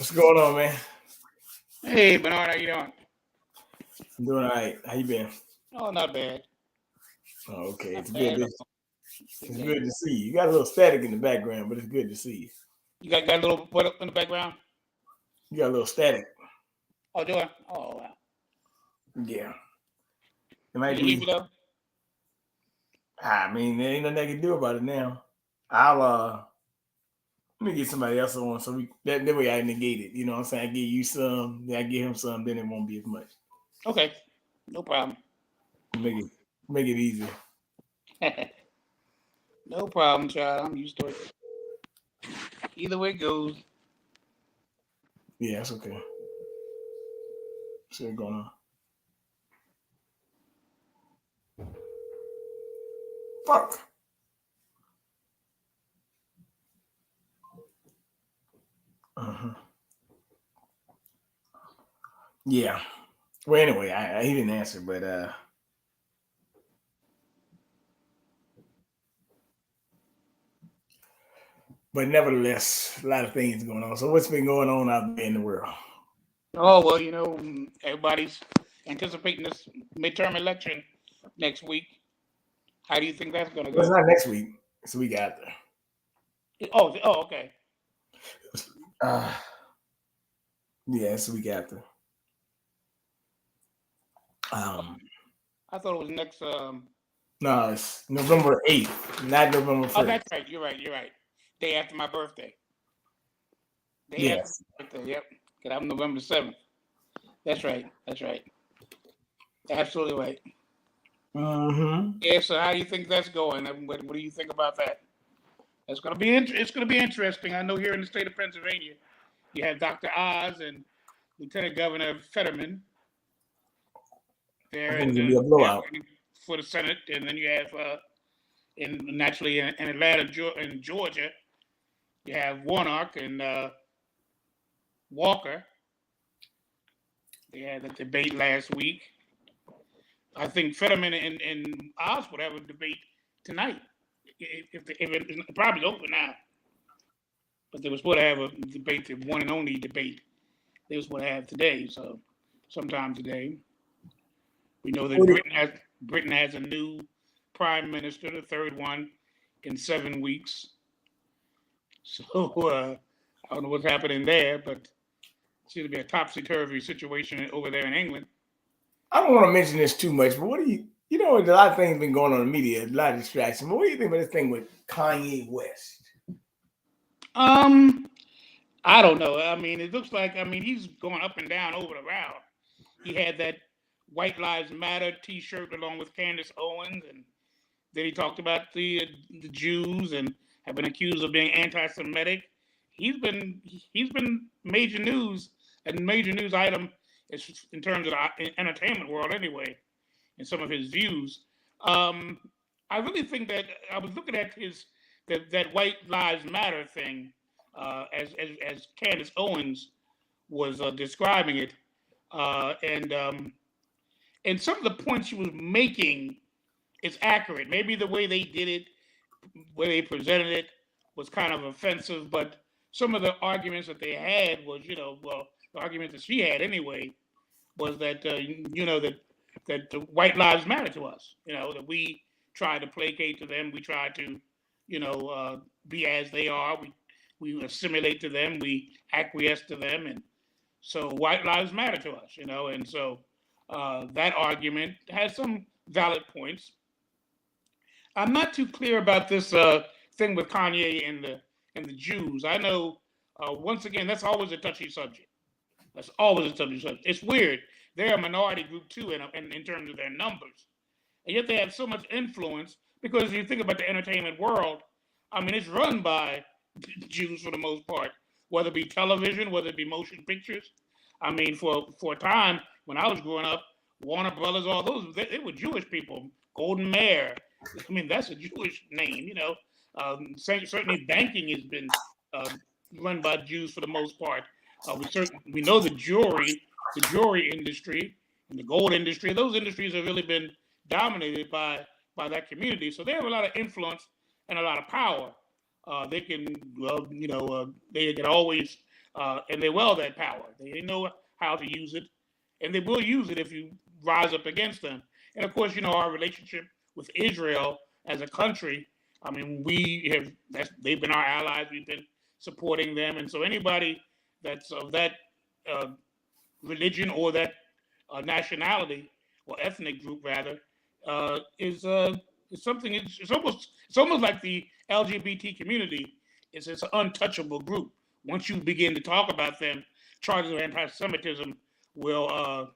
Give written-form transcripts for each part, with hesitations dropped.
What's going on, man? Hey, Bernard, how you doing? I'm doing all right. How you been? Oh, not bad. Oh, okay. Not It's good. bad at To, all. it's Yeah. good to see you. You got a little static in the background, but it's good to see you. You got a little what up in the background? You got a little static. Oh, do I? Oh, wow. Yeah. It Can might you hear be. me though? I mean, there ain't nothing I can do about it now. I'll let me get somebody else on so that way I negate it. You know what I'm saying? I give you some, then I give him some, then it won't be as much. Okay, no problem. Make it make it easier. No problem, child. I'm used to it. Either way it goes. Yeah, that's okay. See what's going on. Fuck. Uh-huh. Yeah. Well, anyway, he didn't answer, but nevertheless, a lot of things going on. So what's been going on out there in the world? Oh well, everybody's anticipating this midterm election next week. How do you think that's gonna Well, it's go? not next week. It's the week after. Oh, okay. Uh, yeah, it's the week after. Um, I thought it was next. no, it's November 8th, not November Oh, 1st. that's right. You're right. You're right. Day after my birthday. Day after Yes. my birthday. Yep. Because I'm November 7th. That's right. That's right. Absolutely right. Mm-hmm. Yeah. So how do you think that's going? What do you think about that? It's going to be it's going to be interesting. I know here in the state of Pennsylvania, you have Dr. Oz and Lieutenant Governor Fetterman I there, think it's and gonna be a blowout. for the Senate, and then you have naturally in Atlanta, in Georgia, you have Warnock and Walker. They had a debate last week. I think Fetterman and Oz would have a debate tonight. If it's probably over now, but they were supposed to have a debate, the one and only debate they were supposed to have today. So sometime today, we know that What do Britain has a new prime minister, the third one in 7 weeks. So I don't know what's happening there, but it seems to be a topsy turvy situation over there in England. I don't want to mention this too much, but what do you know? A lot of things been going on in the media, a lot of distraction. But what do you think about this thing with Kanye West? Um, I don't know. I mean, it looks like he's going up and down over the route. He had that White Lives Matter T-shirt along with Candace Owens, and then he talked about the Jews and have been accused of being anti-Semitic. He's been major news, a major news item in terms of the entertainment world anyway, in some of his views. Um, I really think that I was looking at that White Lives Matter thing as Candace Owens was describing it, and some of the points she was making is accurate. Maybe the way they did it, way they presented it, was kind of offensive, but some of the arguments that they had was, the argument that she had anyway was that that the white lives matter to us. That we try to placate to them, we try to, be as they are. We assimilate to them, we acquiesce to them, and so white lives matter to us. And so that argument has some valid points. I'm not too clear about this thing with Kanye and the Jews. I know once again that's always a touchy subject. That's always a touchy subject. It's weird. They're a minority group too in terms of their numbers, and yet they have so much influence because you think about the entertainment world. I mean, it's run by Jews for the most part, whether it be television, whether it be motion pictures. I mean, for a time when I was growing up, Warner Brothers, all those they were Jewish people. Golden Mayer, I mean, that's a Jewish name. Certainly banking has been uh, run by Jews for the most part. We know the jewelry industry, and the gold industry. Those industries have really been dominated by that community. So they have a lot of influence and a lot of power. They can, they can always and they wield that power. They know how to use it, and they will use it if you rise up against them. And of course, our relationship with Israel as a country. I mean, they've been our allies. We've been supporting them, and so anybody that's of that uh, religion or that nationality or ethnic group rather is something. It's almost like the LGBT community. It's an untouchable group. Once you begin to talk about them, charges of anti-Semitism will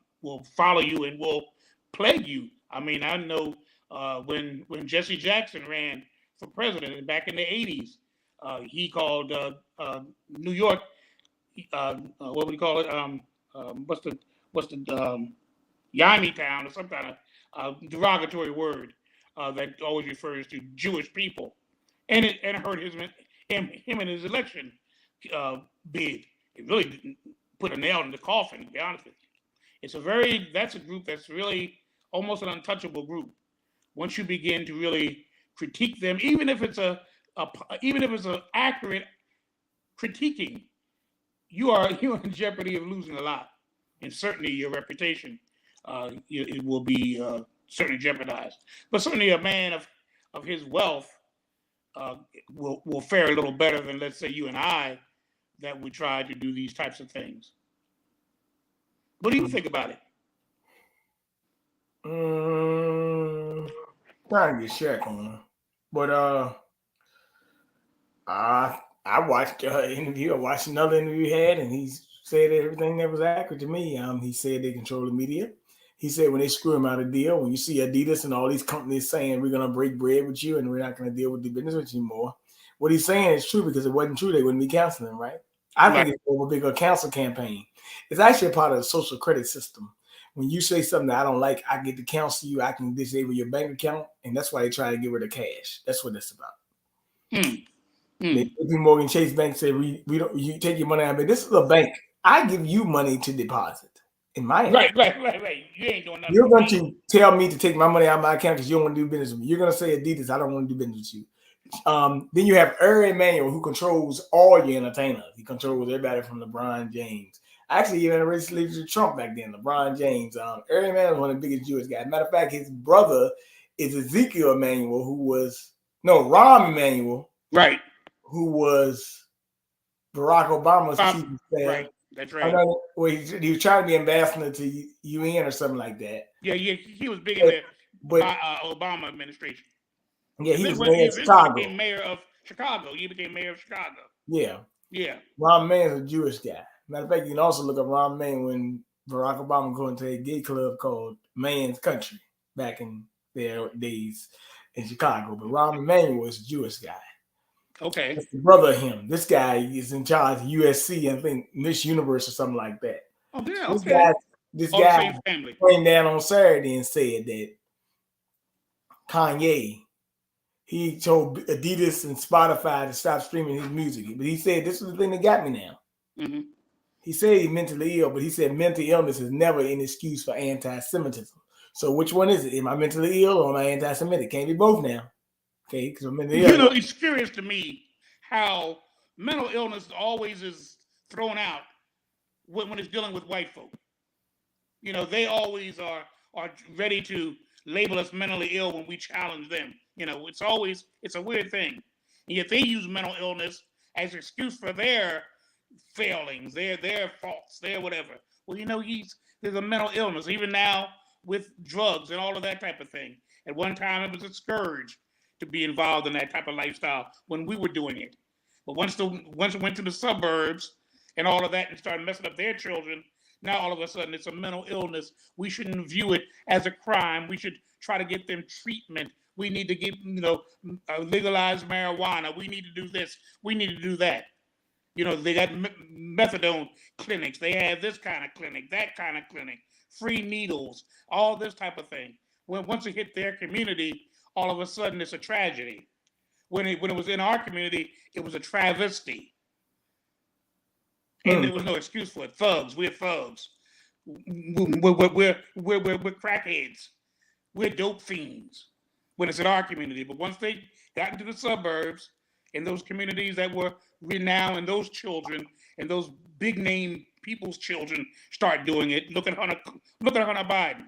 follow you and will plague you. I mean, I know when Jesse Jackson ran for president back in the '80s, he called New York. What would he call it? What's the Yami town or some kind of derogatory word that always refers to Jewish people, and it hurt him in his election bid. It really didn't put a nail in the coffin. To be honest with you, that's a group that's really almost an untouchable group. Once you begin to really critique them, even if it's even if it's an accurate critiquing, you're in jeopardy of losing a lot, and certainly your reputation it will be certainly jeopardized. But certainly a man of his wealth will fare a little better than, let's say, you and I that would try to do these types of things. What do you think about it? Trying to get Shaq on, but I watched interview. I watched another interview he had, and he said everything that was accurate to me. He said they control the media. He said when they screw him out of deal, when you see Adidas and all these companies saying we're gonna break bread with you and we're not gonna deal with the business with you anymore, what he's saying is true, because if it wasn't true, they wouldn't be canceling him, right? I think it's a bigger cancel campaign. It's actually a part of the social credit system. When you say something that I don't like, I get to counsel you. I can disable your bank account, and that's why they try to get rid of cash. That's what it's about. JP Morgan Chase Bank said we don't. You take your money out, but this is a bank. I give you money to deposit in my account. Right. You ain't doing nothing. You're going to tell me to take my money out of my account because you don't want to do business with me. You're going to say Adidas, I don't want to do business with you. Then you have Aaron Emanuel, who controls all your entertainers. He controls everybody from LeBron James. Actually, even recently to Trump back then, LeBron James. Aaron Emanuel is one of the biggest Jewish guys. Matter of fact, his brother is Ezekiel Emanuel, Rahm Emanuel. Right. Who was Barack Obama's chief of staff. Right. That's right. He was trying to be ambassador to UN or something like that. Yeah, he was big in the Obama administration. Yeah, he was mayor of Chicago. Became mayor of Chicago. He became mayor of Chicago. Yeah. Yeah. Rahm Emanuel's a Jewish guy. Matter of fact, you can also look up Rahm Emanuel when Barack Obama going to a gay club called Man's Country back in their days in Chicago. But Rahm Emanuel was a Jewish guy. Okay. That's the brother of him. This guy is in charge of USC, I think Miss Universe or something like that. Oh, yeah. This guy came down on Saturday and said that Kanye, he told Adidas and Spotify to stop streaming his music. But he said, this is the thing that got me now. Mm-hmm. He said he's mentally ill, but he said mental illness is never an excuse for anti-Semitism. So which one is it? Am I mentally ill or am I anti-Semitic? Can't be both now. Okay, because I'm mentally ill. It's curious to me how mental illness always is thrown out when it's dealing with white folk. They always are ready to label us mentally ill when we challenge them. It's a weird thing. And yet they use mental illness as an excuse for their failings, their faults, their whatever. Well, there's a mental illness, even now with drugs and all of that type of thing. At one time, it was a scourge to be involved in that type of lifestyle when we were doing it. But once it went to the suburbs and all of that and started messing up their children, now all of a sudden it's a mental illness. We shouldn't view it as a crime. We should try to get them treatment. We need to get, legalize marijuana. We need to do this. We need to do that. They got methadone clinics. They have this kind of clinic, that kind of clinic, free needles, all this type of thing. Once it hit their community, all of a sudden it's a tragedy. When it was in our community, it was a travesty. And there was no excuse for it. Thugs. We're thugs. We're crackheads. We're dope fiends when it's in our community. But once they got into the suburbs in those communities that were renowned, and those children and those big name people's children start doing it. Look at Hunter Biden.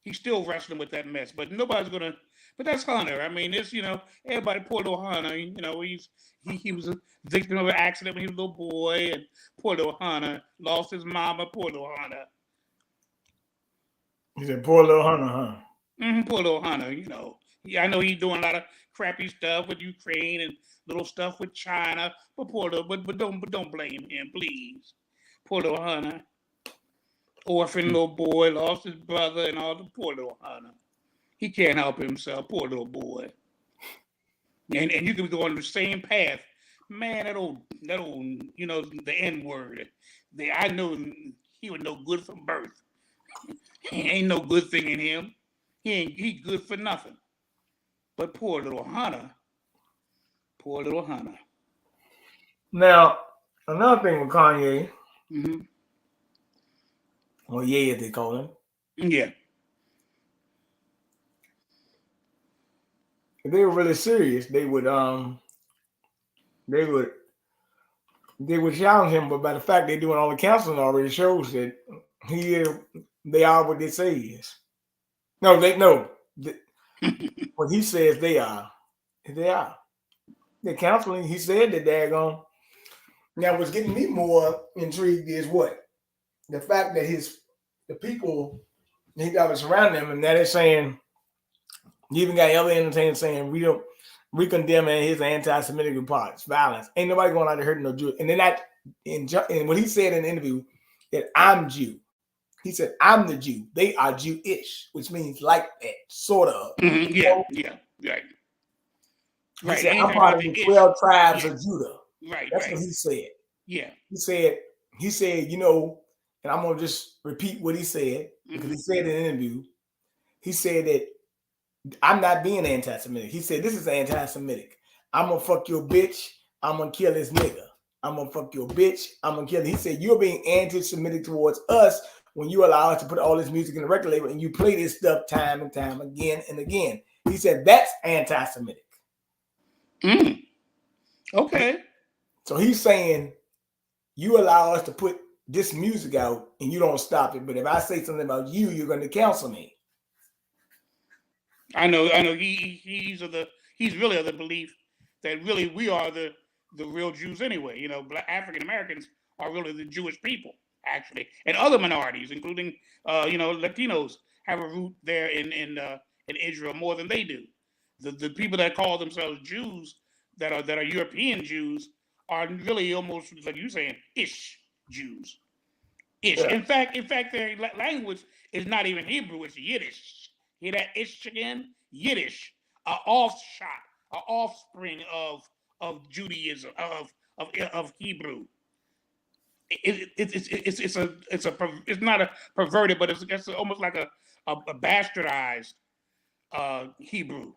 He's still wrestling with that mess, but nobody's gonna. But that's Hunter. I mean, it's everybody. Poor little Hunter. He was a victim of an accident when he was a little boy, and poor little Hunter lost his mama. Poor little Hunter. He said, "Poor little Hunter, huh?" Poor little Hunter. I know he's doing a lot of crappy stuff with Ukraine and little stuff with China, but poor little. But don't blame him, please. Poor little Hunter. Orphan little boy, lost his brother and all. The poor little Hunter. He can't help himself. Poor little boy. And you can go on the same path. Man, that old the N-word. I know he was no good from birth. Ain't no good thing in him. He good for nothing. But poor little Hunter. Poor little Hunter. Now, another thing with Kanye. Mm-hmm. Or yeah, they call him. Yeah. If they were really serious, they would challenge him. But by the fact they're doing all the counseling already shows that they are what they say he is. What he says they are. They are. The counseling, he said that they're going. Now, what's getting me more intrigued is what? The fact that the people he got surround him, and that is saying, you even got other entertainers saying we condemn his anti-Semitic violence. Ain't nobody going out there hurting no Jew. And then and what he said in the interview that I'm Jew. He said I'm the Jew. They are Jewish, which means like that, sort of. Mm-hmm. Yeah, right. He said I'm part of the 12 tribes of Judah. Right. That's what he said. Yeah. He said, and I'm gonna just repeat what he said because he said in an interview. He said that I'm not being anti-Semitic. He said this is anti-Semitic. I'm gonna fuck your bitch. I'm gonna kill this nigga. I'm gonna fuck your bitch. I'm gonna kill him. He said you're being anti-Semitic towards us when you allow us to put all this music in the record label and you play this stuff time and time again and again. He said that's anti-Semitic. Okay. So he's saying you allow us to put this music out and you don't stop it. But if I say something about you, you're going to cancel me. I know. He's really of the belief that really we are the real Jews anyway. Black African Americans are really the Jewish people actually, and other minorities, including Latinos, have a root there in Israel more than they do. The people that call themselves Jews that are European Jews are really almost like you saying ish Jews. Ish. Yeah. In fact, their language is not even Hebrew; it's Yiddish. Hear that ish again? Yiddish, an offspring of Judaism, of Hebrew. It's not a perverted, but it's almost like a bastardized Hebrew.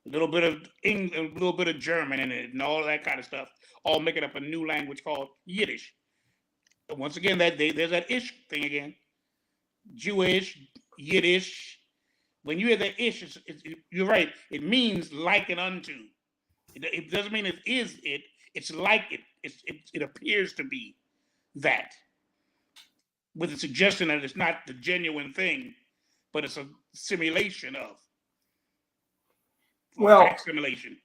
A little bit of English, a little bit of German in it, and all that kind of stuff, all making up a new language called Yiddish. And once again, there's that ish thing again. Jewish, Yiddish. When you hear that ish, you're right. It means like and unto. It doesn't mean it is it. It's like it. It appears to be that, with the suggestion that it's not the genuine thing, but it's a simulation of. Simulation.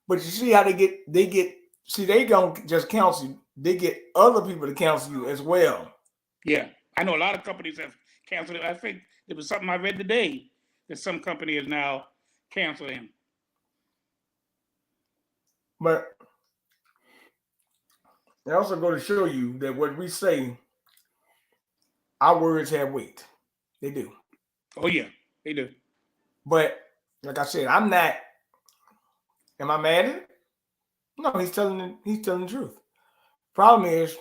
But you see how they don't just counsel you. They get other people to counsel you as well. Yeah. I know a lot of companies have canceled it. I think there was something I read today that some company is now canceling him. But they also go to show you that what we say, our words have weight. They do. Oh yeah, they do. But like I said, I'm not. Am I mad at it? No, he's telling the truth. Problem is,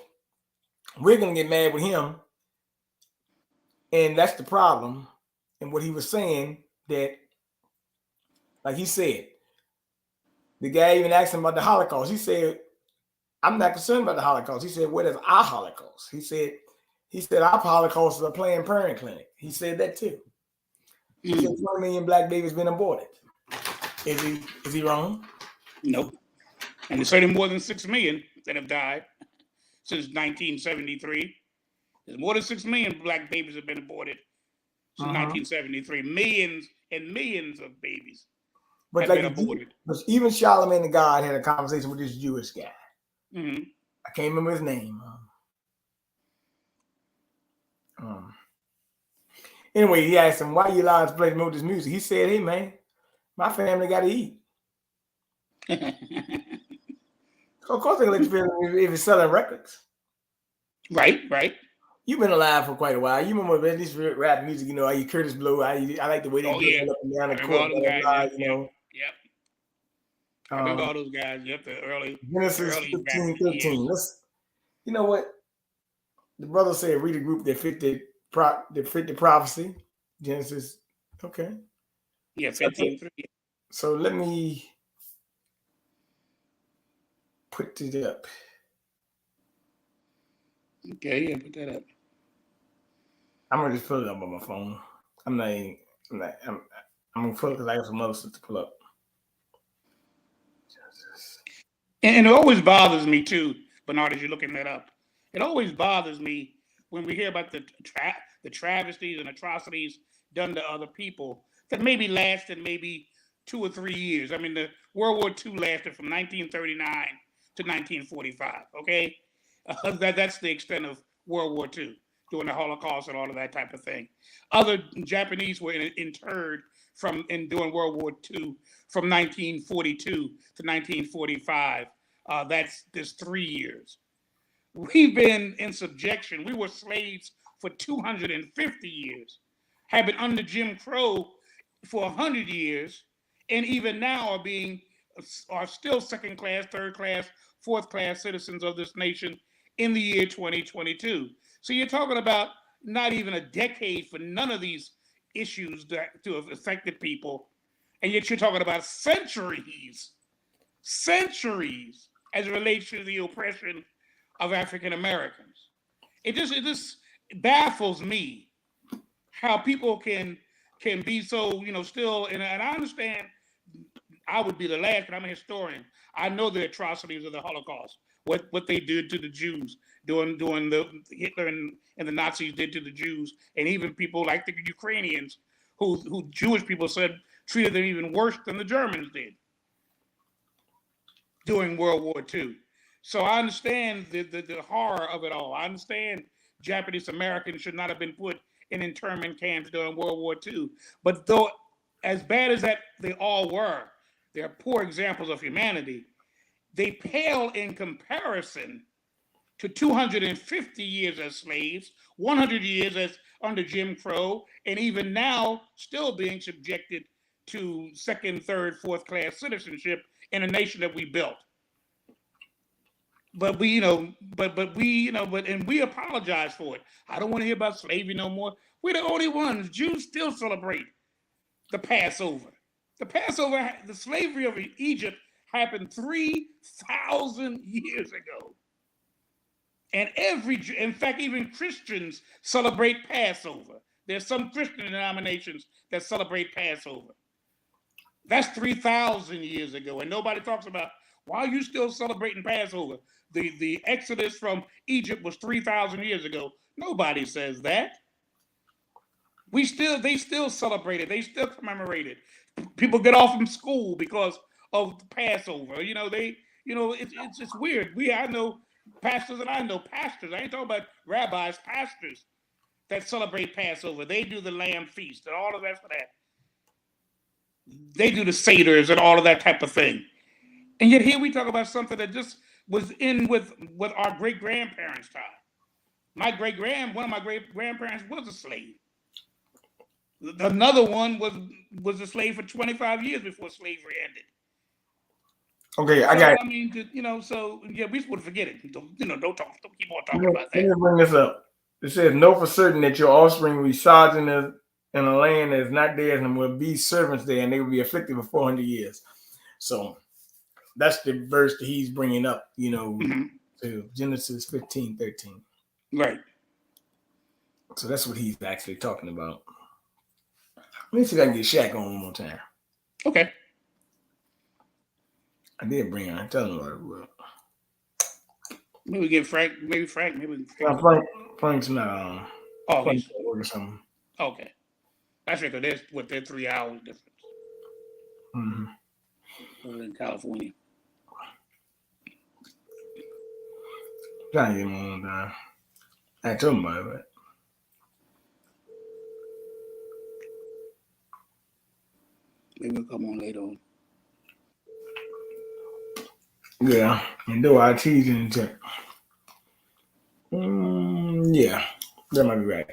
we're gonna get mad with him, and that's the problem. And what he was saying that, like he said, the guy even asked him about the Holocaust. He said, "I'm not concerned about the Holocaust." He said, "What is our Holocaust?" He said, "Our Holocaust is a Planned Parenthood clinic." He said that too. He said 20 million black babies been aborted. Is he wrong? Nope. And there's certainly more than 6 million that have died since 1973. There's more than 6 million black babies have been aborted since 1973. Millions and millions of babies But have been aborted. but even Charlemagne the God had a conversation with this Jewish guy. Mm-hmm. I can't remember his name. Anyway, he asked him, why you allowed to play this music? He said, hey, man, my family got to eat. So of course they're going to let you feel if it's selling records. Right. You've been alive for quite a while. You remember this rap music, you know, you Curtis Blow. I like the way they do it up and down the court. Yep. I remember all those guys. Yep, the early Genesis 15, 13. You know what? The brother said read a group that fit the prophecy. Genesis. Okay. Yeah, 15:3. So let me put it up. Okay, yeah, put that up. I'm gonna just pull it up on my phone. I'm gonna pull it because I got some other stuff to pull up. And it always bothers me too, Bernard, as you're looking that up. It always bothers me when we hear about the travesties and atrocities done to other people that maybe lasted maybe 2 or 3 years. I mean, the World War II lasted from 1939 to 1945. Okay, that's the extent of World War II, during the Holocaust and all of that type of thing. Other Japanese were interred during World War II from 1942 to 1945. That's 3 years. We've been in subjection. We were slaves for 250 years, have been under Jim Crow for 100 years, and even now are still second class, third class, fourth class citizens of this nation in the year 2022. So you're talking about not even a decade for none of these issues to have affected people, and yet you're talking about centuries as it relates to the oppression of African Americans. It just baffles me how people can be so, still, and I understand. I would be the last, but I'm a historian. I know the atrocities of the Holocaust, what they did to the Jews, doing the Hitler and the Nazis did to the Jews, and even people like the Ukrainians, who Jewish people said treated them even worse than the Germans did during World War II. So I understand the horror of it all. I understand Japanese Americans should not have been put in internment camps during World War II. But though, as bad as that they all were, they're poor examples of humanity. They pale in comparison to 250 years as slaves, 100 years as under Jim Crow, and even now still being subjected to second, third, fourth class citizenship in a nation that we built. But we apologize for it. I don't want to hear about slavery no more. We're the only ones. Jews still celebrate the Passover. The slavery of Egypt happened 3,000 years ago. And in fact, even Christians celebrate Passover. There's some Christian denominations that celebrate Passover. That's 3,000 years ago. And nobody talks about, why are you still celebrating Passover? The Exodus from Egypt was 3,000 years ago. Nobody says that. They still celebrate it. They still commemorate it. People get off from school because of Passover. It's weird. I know pastors and I know pastors. I ain't talking about rabbis, pastors that celebrate Passover. They do the lamb feast and all of that for that. They do the seders and all of that type of thing. And yet here we talk about something that just was in with our great-grandparents' time. One of my great-grandparents was a slave. Another one was a slave for 25 years before slavery ended. Okay, I got it. I mean, so yeah, we're supposed to forget it. Don't keep on talking about that. Let me bring this up. It says, know for certain that your offspring resides in a land that is not theirs and will be servants there, and they will be afflicted for 400 years. So that's the verse that he's bringing up, to Genesis 15, 13. Right. So that's what he's actually talking about. Let me see if I can get Shaq on one more time. Okay. I did bring her. Tell him what it was. Maybe get Frank. Maybe Frank. Maybe No, Frank. Frank's not Oh, Frank's he's at work or something. okay. That's right. Because their 3 hours difference over in California. Trying to get him on time. I told him about it. Maybe we'll come on later on. Yeah, and do our cheese in the check. Yeah, that might be right.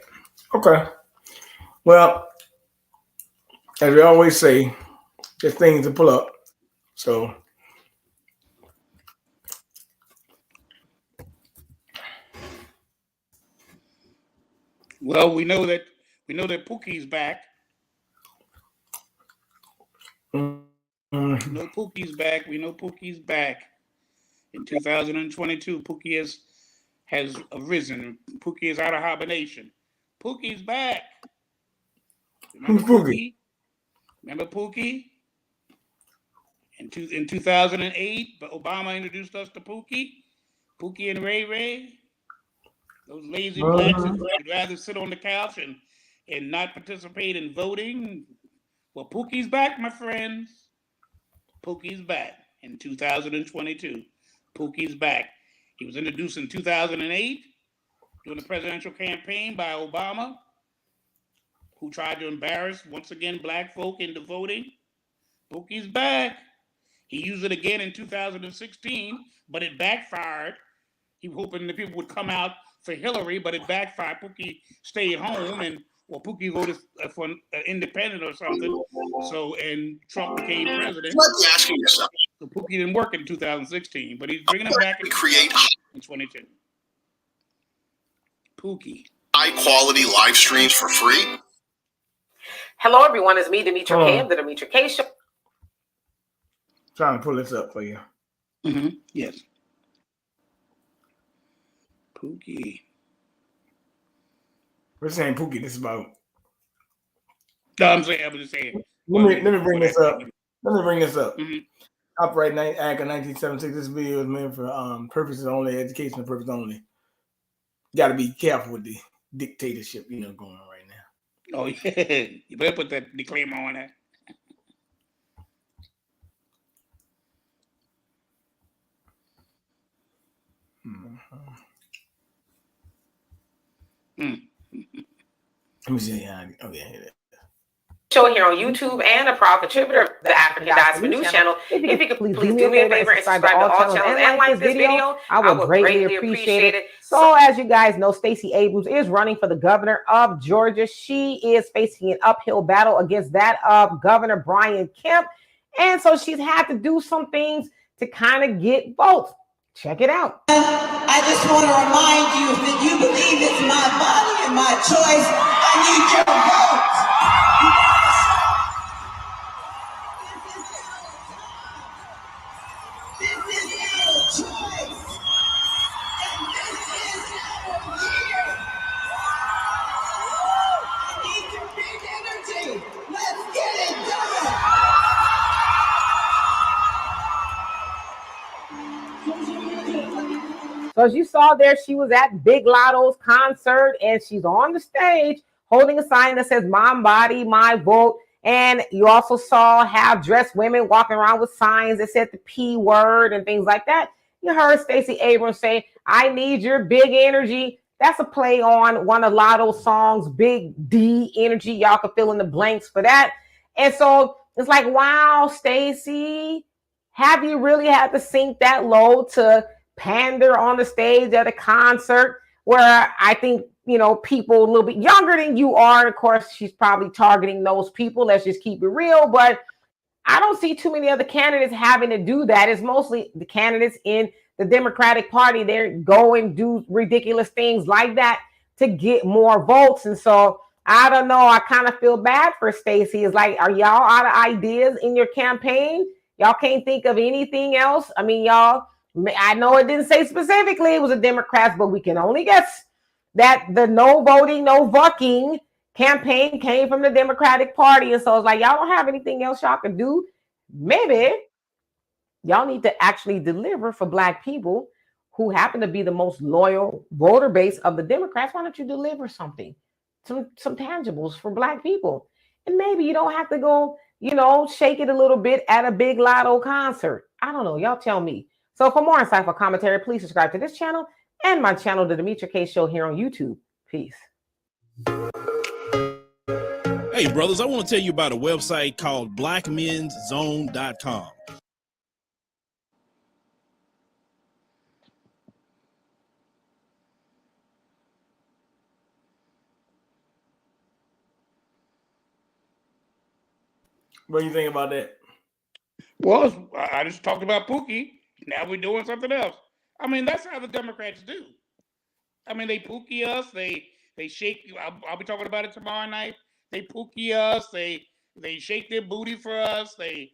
Okay. Well, as we always say, there's things to pull up. So Well, we know that Pookie's back. We know Pookie's back. We know Pookie's back. In 2022, Pookie has arisen. Pookie is out of hibernation. Pookie's back. Remember Pookie? Remember Pookie? In 2008, Obama introduced us to Pookie. Pookie and Ray Ray. Those lazy blacks who would rather sit on the couch and not participate in voting. Well, Pookie's back, my friends. Pookie's back in 2022. Pookie's back. He was introduced in 2008 during the presidential campaign by Obama, who tried to embarrass, once again, black folk into voting. Pookie's back. He used it again in 2016, but it backfired. He was hoping that people would come out for Hillary, but it backfired. Pookie stayed home, and Pookie voted for an independent or something. So, and Trump became president. Let's asking yourself. So Pookie didn't work in 2016, but he's bringing it back in 2022. Pookie. High quality live streams for free. Hello, everyone. It's me, Demetra K, of the Demetra K Show. Trying to pull this up for you. Yes. Pookie. We're saying Pookie. This is about. No, I was just saying. Let me bring this up. Upright Act of 1976. This video is meant for purposes only, educational purpose only. Got to be careful with the dictatorship, going on right now. Oh yeah, you better put that disclaimer on that. Let me see. Okay. Show here on YouTube and a proud contributor of the African Diaspora News Channel. If you could please do me a favor and subscribe to all channels and like this video, I would greatly appreciate it. So as you guys know, Stacey Abrams is running for the governor of Georgia. She is facing an uphill battle against that of Governor Brian Kemp. And so she's had to do some things to kind of get votes. Check it out. I just want to remind you that you believe it's my body and my choice. I need your vote. This is our choice. And this is our year. I need your big energy. Let's get it done. So as you saw there, she was at Big Lotto's concert and she's on the stage holding a sign that says "My body, my vote." And you also saw half-dressed women walking around with signs that said the P word and things like that. You heard Stacey Abrams say, "I need your big energy." That's a play on one of Lotto's songs, Big D Energy. Y'all can fill in the blanks for that. And so it's like, wow, Stacey, have you really had to sink that low to pander on the stage at a concert where I think, people a little bit younger than you are? Of course, she's probably targeting those people. Let's just keep it real. But I don't see too many other candidates having to do that. It's mostly the candidates in the Democratic Party. They go and do ridiculous things like that to get more votes. And so I don't know. I kind of feel bad for Stacey. It's like, are y'all out of ideas in your campaign? Y'all can't think of anything else? I mean, y'all, I know it didn't say specifically it was a Democrats, but we can only guess that the no voting, no vucking campaign came from the Democratic Party. And so it's like, y'all don't have anything else y'all can do? Maybe Y'all need to actually deliver for Black people who happen to be the most loyal voter base of the Democrats. Why don't you deliver something, some tangibles for Black people? And maybe you don't have to go, shake it a little bit at a big lotto concert. I don't know. Y'all tell me. So for more insightful commentary, please subscribe to this channel and my channel, The Demetra K Show, here on YouTube. Peace. Hey, brothers, I want to tell you about a website called blackmenszone.com. What do you think about that? Well, I just talked about Pookie. Now we're doing something else. I mean, that's how the Democrats do. I mean, they Pookie us. They shake. I'll be talking about it tomorrow night. They Pookie us. They shake their booty for us. They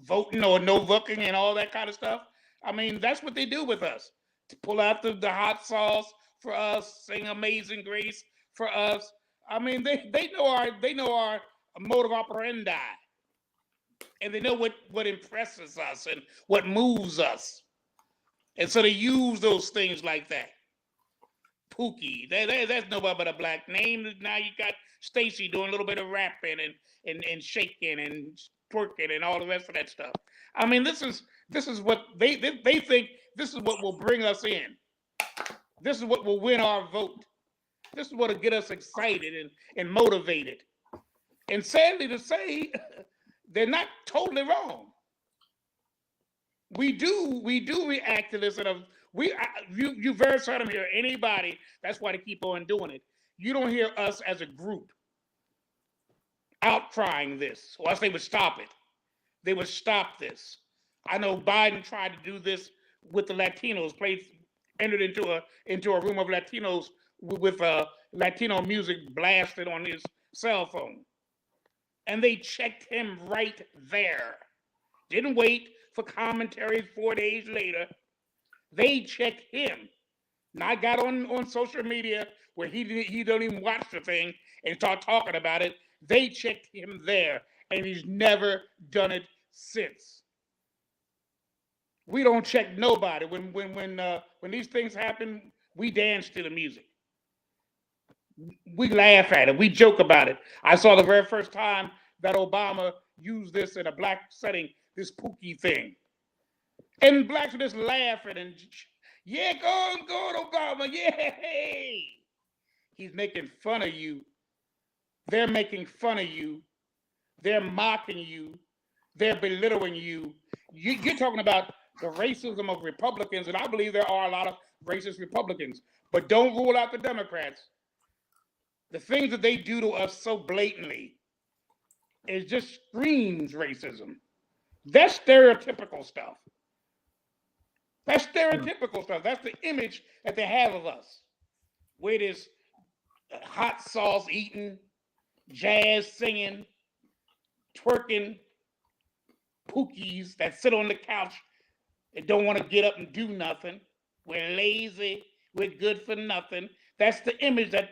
voting or no voting and all that kind of stuff. I mean, that's what they do with us. To pull out the hot sauce for us, sing Amazing Grace for us. I mean, they know our mode of operandi, and they know what impresses us and what moves us, and so they use those things like that. Pookie, that's nobody but a Black name. Now you got Stacy doing a little bit of rapping and shaking and twerking and all the rest of that stuff. I mean, this is what they think. This is what will bring us in. This is what will win our vote. This is what will get us excited and motivated. And sadly to say, they're not totally wrong. We do react to this, and you very seldom hear anybody. That's why they keep on doing it. You don't hear us as a group outcrying this, or else they would stop it. They would stop this. I know Biden tried to do this with the Latinos. Entered into a room of Latinos with Latino music blasted on his cell phone, and they checked him right there. Didn't wait for commentary 4 days later. They checked him. Now I got on social media where he don't even watch the thing and start talking about it. They checked him there, and he's never done it since. We don't check nobody. When these things happen, we dance to the music. We laugh at it. We joke about it. I saw the very first time that Obama used this in a Black setting, this Pookie thing. And Blacks are just laughing and, yeah, go on, Obama, yeah. He's making fun of you. They're making fun of you. They're mocking you. They're belittling you. You're talking about the racism of Republicans, and I believe there are a lot of racist Republicans, but don't rule out the Democrats. The things that they do to us so blatantly, it just screams racism. That's stereotypical stuff. That's stereotypical stuff. That's the image that they have of us. Where there's hot sauce eating, jazz singing, twerking, pookies that sit on the couch and don't want to get up and do nothing. We're lazy. We're good for nothing. That's the image that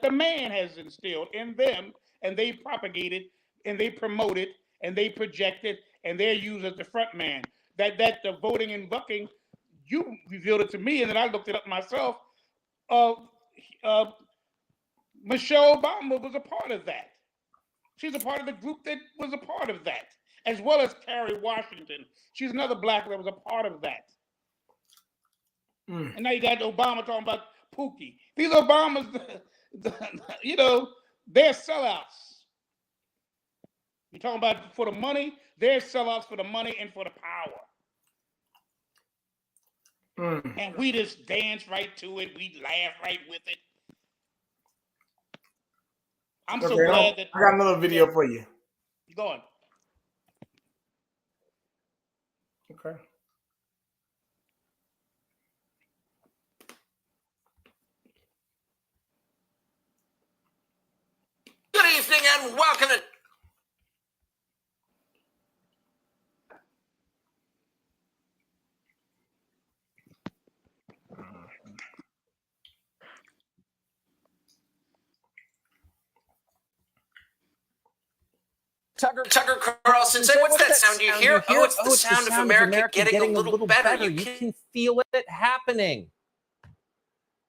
the man has instilled in them, and they propagate it, and they promote it, and they project it, and they're used as the front man. That the voting and bucking, you revealed it to me, and then I looked it up myself. Michelle Obama was a part of that. She's a part of the group that was a part of that, as well as Kerry Washington. She's another Black that was a part of that. And now you got Obama talking about Pookie. These Obamas, they're sellouts. You're talking about for the money, they're sellouts for the money and for the power. And we just dance right to it. We laugh right with it. I'm so glad that I got another video for you. Go on. Okay. Good evening and welcome to... Tucker Carlson, say, what's that sound you hear? Oh, it's the sound of America getting a little better. You can feel it happening.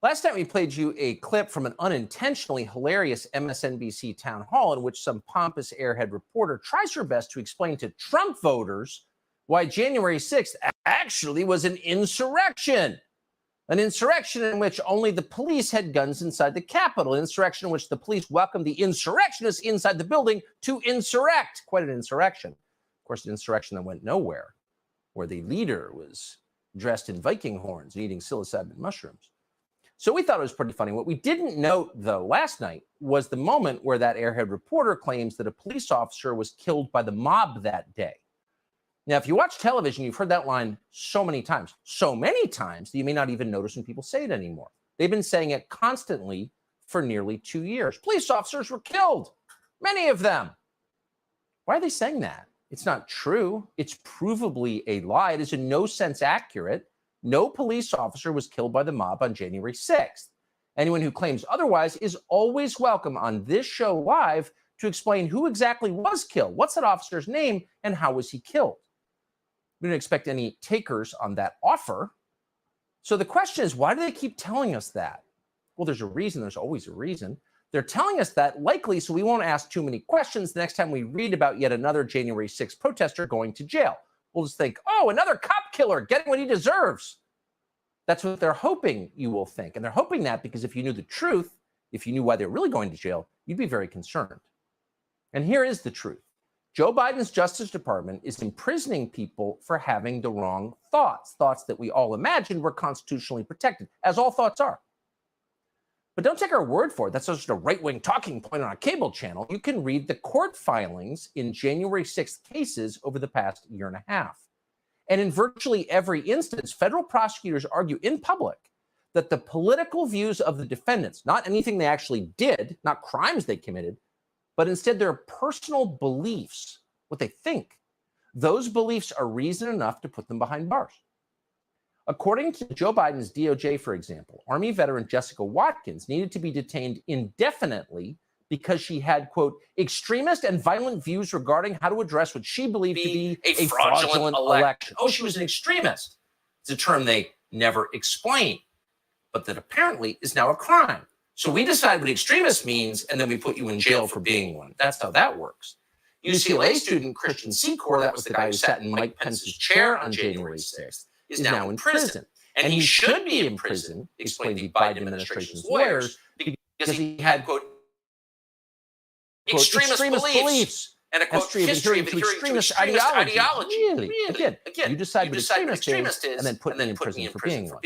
Last night, we played you a clip from an unintentionally hilarious MSNBC town hall in which some pompous airhead reporter tries her best to explain to Trump voters why January 6th actually was an insurrection. An insurrection in which only the police had guns inside the Capitol. An insurrection in which the police welcomed the insurrectionists inside the building to insurrect. Quite an insurrection. Of course, an insurrection that went nowhere, where the leader was dressed in Viking horns and eating psilocybin mushrooms. So we thought it was pretty funny. What we didn't note, though, last night was the moment where that airhead reporter claims that a police officer was killed by the mob that day. Now, if you watch television, you've heard that line so many times that you may not even notice when people say it anymore. They've been saying it constantly for nearly 2 years. Police officers were killed, many of them. Why are they saying that? It's not true. It's provably a lie. It is in no sense accurate. No police officer was killed by the mob on January 6th. Anyone who claims otherwise is always welcome on this show live to explain who exactly was killed, what's that officer's name, and how was he killed. We don't expect any takers on that offer. So the question is, why do they keep telling us that? Well, there's a reason. There's always a reason. They're telling us that likely so we won't ask too many questions the next time we read about yet another January 6th protester going to jail. We'll just think, oh, another cop killer getting what he deserves. That's what they're hoping you will think. And they're hoping that because if you knew the truth, if you knew why they're really going to jail, you'd be very concerned. And here is the truth. Joe Biden's Justice Department is imprisoning people for having the wrong thoughts that we all imagined were constitutionally protected, as all thoughts are. But don't take our word for it. That's just a right-wing talking point on a cable channel. You can read the court filings in January 6th cases over the past year and a half. And in virtually every instance, federal prosecutors argue in public that the political views of the defendants, not anything they actually did, not crimes they committed, but instead their personal beliefs, what they think, those beliefs are reason enough to put them behind bars. According to Joe Biden's DOJ, for example, Army veteran Jessica Watkins needed to be detained indefinitely because she had, quote, extremist and violent views regarding how to address what she believed to be a fraudulent election. Oh, she was an extremist. It's a term they never explain, but that apparently is now a crime. So we decide what extremist means, and then we put you in jail for being one. That's how that works. UCLA student Christian Secor, that was the guy who sat in Mike Pence's chair on January 6th, is now in prison. And he should be in prison, explained the Biden administration's lawyers, because he had, quote, extremist beliefs and a, quote, history of adhering to extremist ideology. Really? Again, you decide what extremist is, and then put me in prison for being one.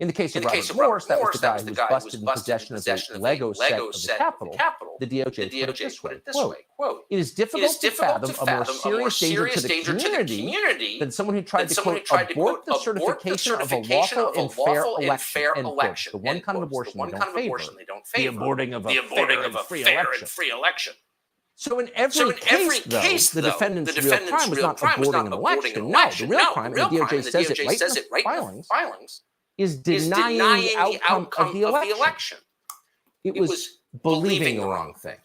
In the case of Robert Morris, that was the guy who was busted in possession of a Lego set of the Capitol. The DOJ put it this way, quote, it is difficult to fathom a more serious danger to the community than someone who tried to, quote, abort the certification of a lawful and fair election. The one kind of abortion they don't favor. The aborting of a fair and free election. So in every case, the defendant's real crime was not aborting an election. No, the real crime, and the DOJ says it right in the filings, is denying the outcome of the election. It was believing the wrong thing.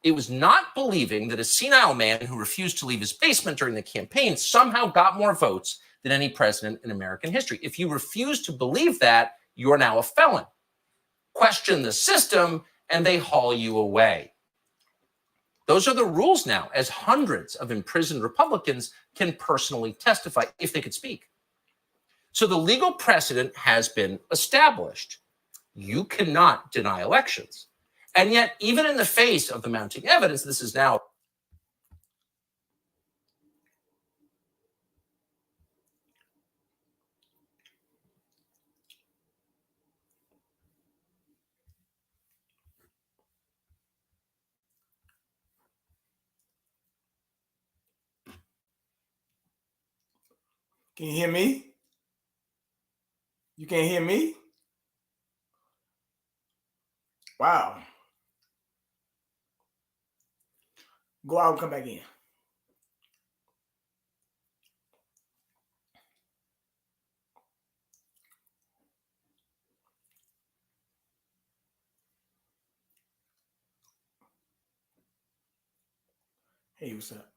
It was not believing that a senile man who refused to leave his basement during the campaign somehow got more votes than any president in American history. If you refuse to believe that, you're now a felon. Question the system, and they haul you away. Those are the rules now, as hundreds of imprisoned Republicans can personally testify if they could speak. So the legal precedent has been established. You cannot deny elections. And yet, even in the face of the mounting evidence, this is now Can you hear me? You can't hear me? Wow. Go out and come back in. Hey, what's up?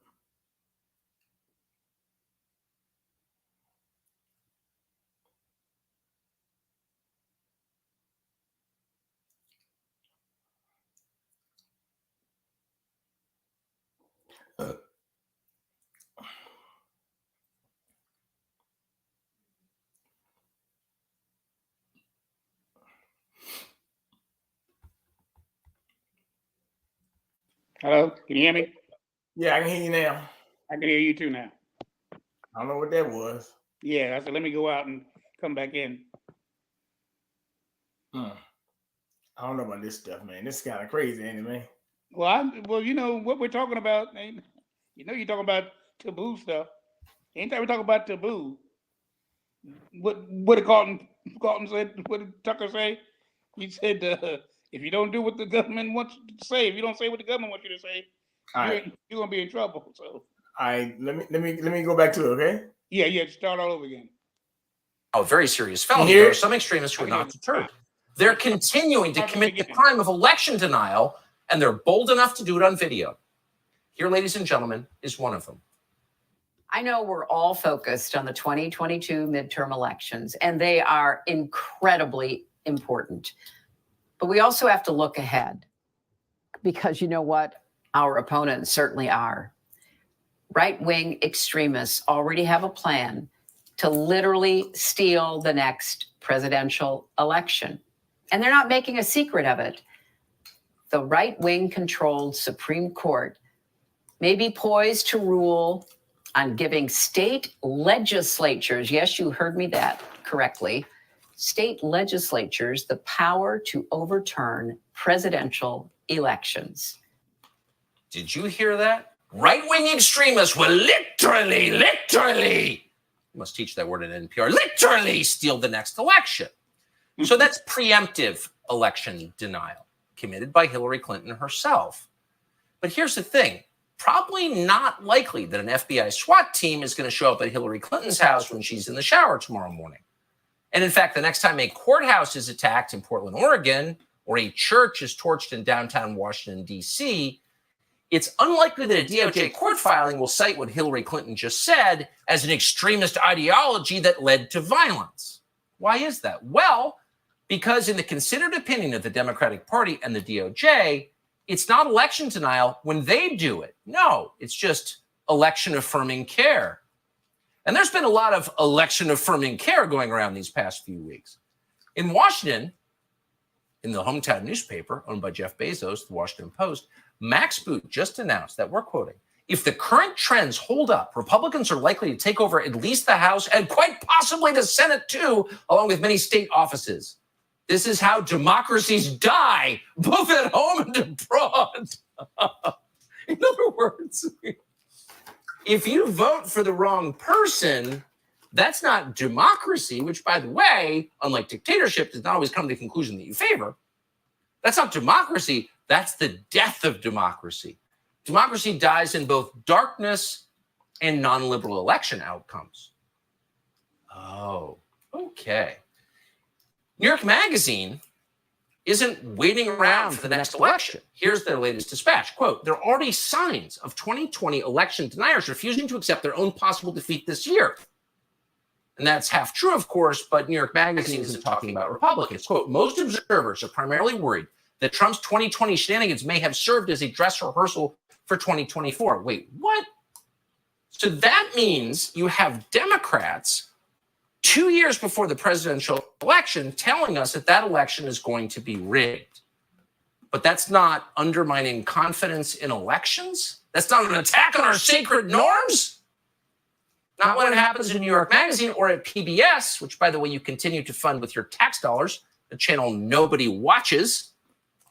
Hello, can you hear me? Yeah, I can hear you now. I can hear you too now. I don't know what that was. Yeah, I said let me go out and come back in. I don't know about this stuff, man. This is kind of crazy, ain't it, man? Well, you know what we're talking about. You know, you're talking about taboo stuff. Anytime we talk about taboo, what did Carlton said? What did Tucker say? He said, if you don't do what the government wants you to say, if you don't say what the government wants you to say, you're gonna be in trouble. So, let me go back to it, okay? Yeah, start all over again. A very serious felony. There are some extremists who are not deterred. They're continuing to commit the crime of election denial, and they're bold enough to do it on video. Here, ladies and gentlemen, is one of them. I know we're all focused on the 2022 midterm elections, and they are incredibly important. But we also have to look ahead, because you know what? Our opponents certainly are. Right-wing extremists already have a plan to literally steal the next presidential election. And they're not making a secret of it. The right-wing controlled Supreme Court may be poised to rule on giving state legislatures, yes, you heard me that correctly, state legislatures the power to overturn presidential elections. Did you hear that? Right-wing extremists will literally, you must teach that word in NPR, literally steal the next election. So that's preemptive election denial committed by Hillary Clinton herself. But here's the thing. Probably not likely that an FBI SWAT team is going to show up at Hillary Clinton's house when she's in the shower tomorrow morning. And in fact, the next time a courthouse is attacked in Portland, Oregon, or a church is torched in downtown Washington, D.C., it's unlikely that a DOJ court filing will cite what Hillary Clinton just said as an extremist ideology that led to violence. Why is that? Well, because in the considered opinion of the Democratic Party and the DOJ, it's not election denial when they do it. No, it's just election affirming care. And there's been a lot of election affirming care going around these past few weeks. In Washington, in the hometown newspaper owned by Jeff Bezos, the Washington Post, Max Boot just announced that, we're quoting, if the current trends hold up, Republicans are likely to take over at least the House and quite possibly the Senate too, along with many state offices. This is how democracies die, both at home and abroad. In other words, if you vote for the wrong person, that's not democracy, which, by the way, unlike dictatorship, does not always come to the conclusion that you favor. That's not democracy. That's the death of democracy. Democracy dies in both darkness and non-liberal election outcomes. Oh, okay. New York Magazine isn't waiting around for the next election. Here's their latest dispatch. Quote, there are already signs of 2020 election deniers refusing to accept their own possible defeat this year. And that's half true, of course, but New York Magazine isn't talking about Republicans. Quote, most observers are primarily worried that Trump's 2020 shenanigans may have served as a dress rehearsal for 2024. Wait, what? So that means you have Democrats 2 years before the presidential election telling us that that election is going to be rigged. But that's not undermining confidence in elections? That's not an attack on our sacred norms? Not when it happens in New York Magazine or at PBS, which, by the way, you continue to fund with your tax dollars, a channel nobody watches.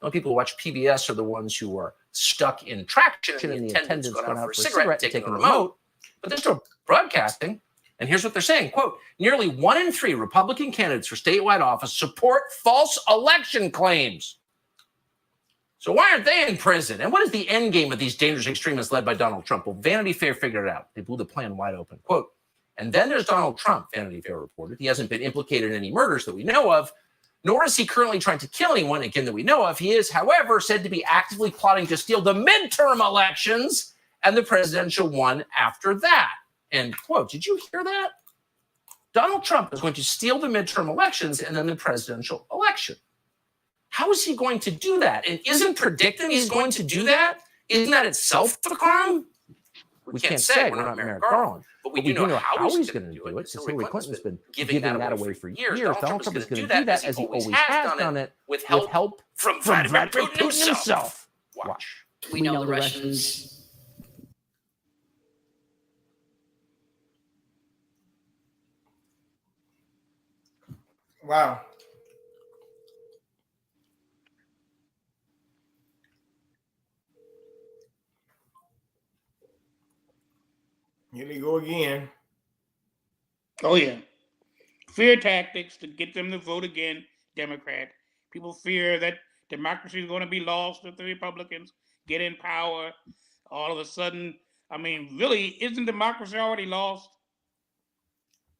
The only people who watch PBS are the ones who are stuck in traction and the attendants going out for a cigarette and taking a remote. But they're still broadcasting. And here's what they're saying, quote, nearly 1 in 3 Republican candidates for statewide office support false election claims. So why aren't they in prison? And what is the end game of these dangerous extremists led by Donald Trump? Well, Vanity Fair figured it out. They blew the plan wide open. Quote, and then there's Donald Trump, Vanity Fair reported. He hasn't been implicated in any murders that we know of, nor is he currently trying to kill anyone, again, that we know of. He is, however, said to be actively plotting to steal the midterm elections and the presidential one after that. End quote. Did you hear that? Donald Trump is going to steal the midterm elections and then the presidential election. How is he going to do that? And isn't predicting he's going to do that, isn't that itself a crime? We can't say. We're not Merrick Garland. But we do know how he's going to do it, because Hillary Clinton's been giving that away for years. Donald Trump is going to do that, as he always has done it, with help from Vladimir Putin himself. Watch. We know the Russians. Wow. Here they go again. Oh, yeah. Fear tactics to get them to vote again, Democrat. People fear that democracy is going to be lost if the Republicans get in power. All of a sudden, I mean, really, isn't democracy already lost?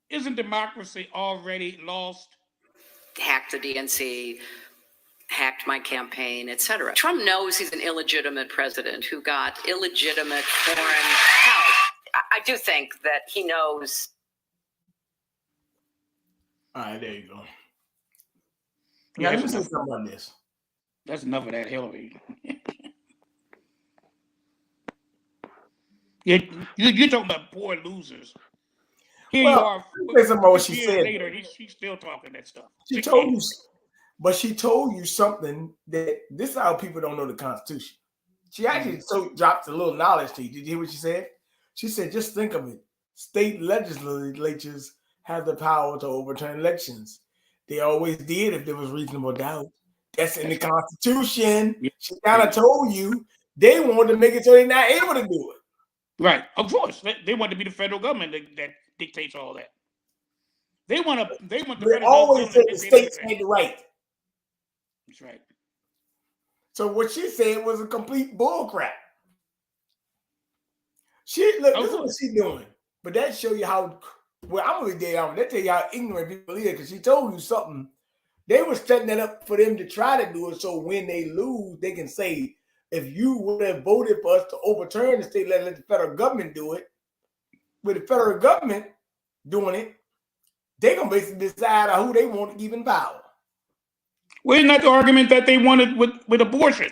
Isn't democracy already lost? Hacked the DNC, hacked my campaign, etc. Trump knows he's an illegitimate president who got illegitimate foreign help. I do think that he knows. All right, there you go. Yeah, let me say something about this. That's enough of that, Hillary. You're talking about poor losers. Here you are. Say something about what she said. Later, she's still talking that stuff. She told you, but she told you something that this is how people don't know the Constitution. She actually dropped a little knowledge to you. Did you hear what she said? She said, just think of it. State legislatures have the power to overturn elections. They always did if there was reasonable doubt. That's in the Constitution. She kind of told you they wanted to make it so they're not able to do it. Right. Of course. They want to be the federal government that dictates all that. They want the federal always said the states made the right. That's right. So what she said was a complete bull crap. This is what she's doing. But that show you how, well, I'm going to be dead on. That tell you how ignorant people are, because she told you something. They were setting that up for them to try to do it, so when they lose, they can say, if you would have voted for us to overturn the state, let the federal government do it. With the federal government doing it, they're going to basically decide who they want to keep in power. Well, isn't that the argument that they wanted with abortion?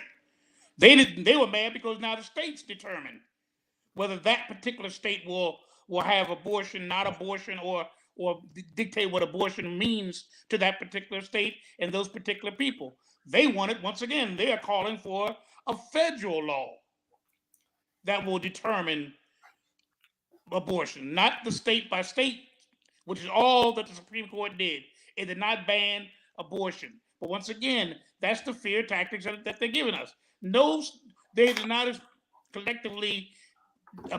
They were mad because now the states determine whether that particular state will have abortion, not abortion, or dictate what abortion means to that particular state and those particular people. They wanted, once again, they are calling for a federal law that will determine abortion, not the state by state, which is all that the Supreme Court did. It did not ban abortion. But once again, that's the fear tactics that they're giving us. No, they did not collectively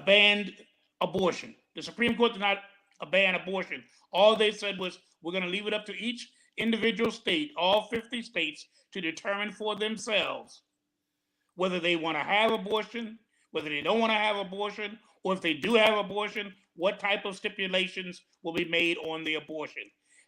banned abortion. The Supreme Court did not ban abortion. All they said was, we're going to leave it up to each individual state, all 50 states, to determine for themselves whether they want to have abortion, whether they don't want to have abortion, or if they do have abortion, what type of stipulations will be made on the abortion.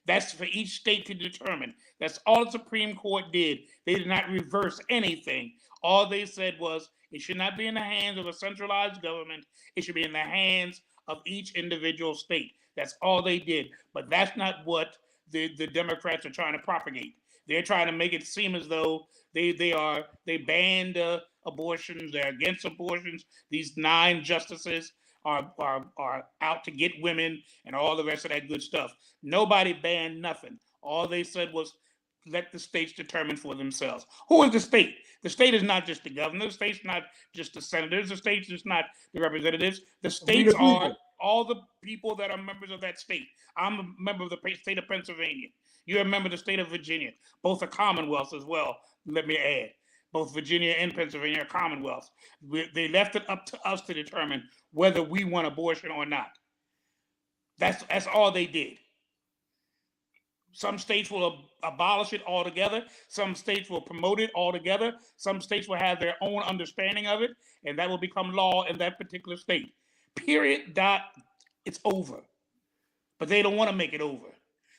That's for each state to determine. That's all the Supreme Court did. They did not reverse anything. All they said was, it should not be in the hands of a centralized government. It should be in the hands of each individual state. That's all they did. But that's not what the Democrats are trying to propagate. They're trying to make it seem as though they banned abortions. They're against abortions. These 9 justices are out to get women and all the rest of that good stuff. Nobody banned nothing. All they said was, let the states determine for themselves. Who is the state? The state is not just the governor. The state's not just the senators. The state's just not the representatives. The states are all the people that are members of that state. I'm a member of the state of Pennsylvania. You're a member of the state of Virginia. Both are commonwealths as well, let me add. Both Virginia and Pennsylvania are commonwealths. They left it up to us to determine whether we want abortion or not. That's all they did. Some states will abolish it altogether. Some states will promote it altogether. Some states will have their own understanding of it, and that will become law in that particular state. Period. It's over. But they don't want to make it over.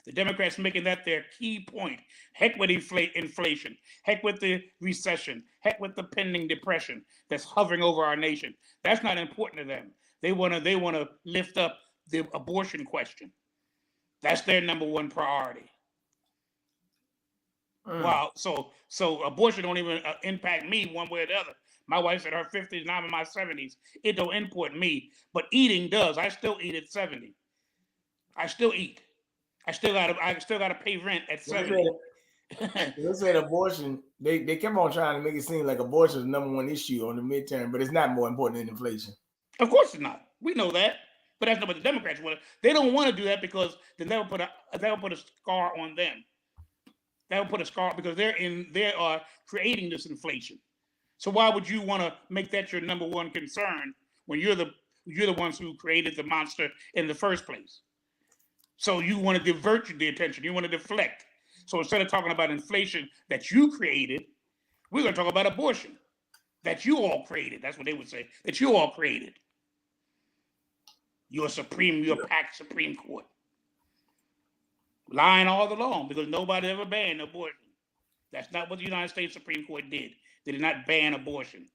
The Democrats making that their key point. Heck with inflation. Heck with the recession. Heck with the pending depression that's hovering over our nation. That's not important to them. They want to lift up the abortion question. That's their number one priority. Wow. So abortion don't even impact me one way or the other. My wife's in her 50s, and I'm in my 70s. It don't impact me, but eating does. I still eat at 70. I still eat. I still gotta pay rent at 70. Let's say abortion. They kept on trying to make it seem like abortion is the number one issue on the midterm, but it's not more important than inflation. Of course it's not. We know that, but that's not what the Democrats want. They don't want to do that because then that will put a scar on them. That will put a scar because they are creating this inflation. So why would you want to make that your number one concern when you're the ones who created the monster in the first place? So you want to divert the attention. You want to deflect. So instead of talking about inflation that you created, we're going to talk about abortion that you all created. That's what they would say, that you all created. Your packed Supreme Court. Lying all along because nobody ever banned abortion. That's not what the United States Supreme Court did. They did not ban abortion.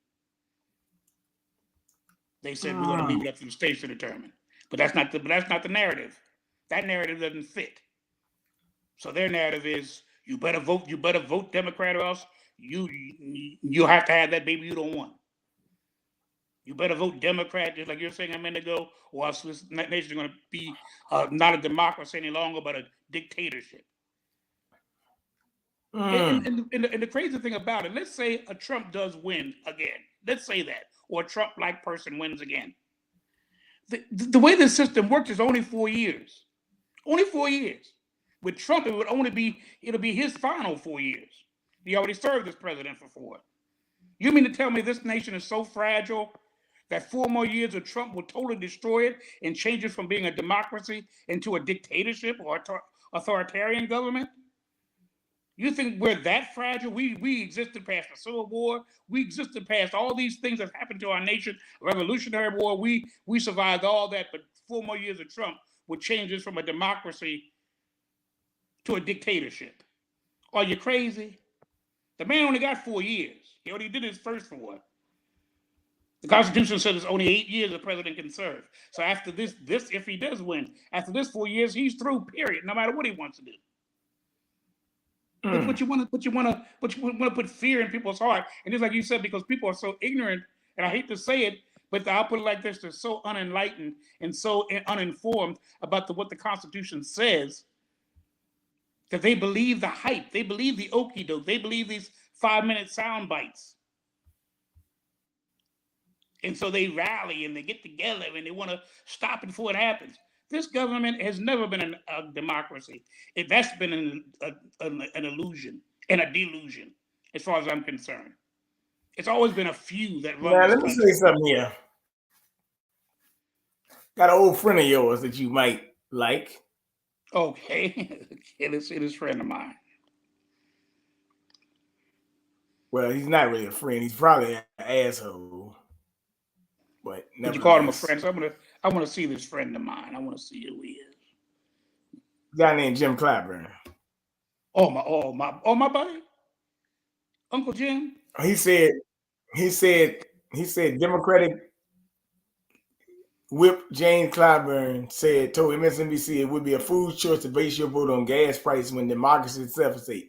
They said we're going to leave it up to the states to determine. But that's not the narrative. That narrative doesn't fit. So their narrative is you better vote Democrat or else you have to have that baby you don't want. You better vote Democrat, just like you're saying a minute ago, or else this nation is going to be not a democracy any longer, but a dictatorship. And the crazy thing about it, let's say a Trump does win again. Let's say that, or a Trump-like person wins again. The way the system works is only 4 years. Only 4 years. With Trump, it'll be his final 4 years. He already served as president for 4. You mean to tell me this nation is so fragile that 4 more years of Trump will totally destroy it and change it from being a democracy into a dictatorship or authoritarian government? You think we're that fragile? We existed past the Civil War. We existed past all these things that happened to our nation. Revolutionary War. We survived all that, but 4 more years of Trump would change us from a democracy to a dictatorship. Are you crazy? The man only got 4 years. He already did his first 4. The Constitution says it's only 8 years the president can serve. So after this, if he does win, after this 4 years, he's through. Period. No matter what he wants to do. But you want to put fear in people's heart, and just like you said, because people are so ignorant, and I hate to say it, but I'll put it like this: they're so unenlightened and so uninformed about what the Constitution says that they believe the hype, they believe the okie doke, they believe these 5-minute sound bites, and so they rally and they get together and they want to stop it before it happens. This government has never been a democracy. That's been an illusion and a delusion, as far as I'm concerned. It's always been a few that run. Now, let me say something here. Got an old friend of yours that you might like. Okay. Let's see this friend of mine. Well, he's not really a friend. He's probably an asshole. But you call him a friend? So I want to see this friend of mine. I want to see who he is. A guy named Jim Clyburn. Oh my buddy, Uncle Jim. He said Democratic Whip James Clyburn told MSNBC it would be a fool's choice to base your vote on gas prices when democracy itself is safe.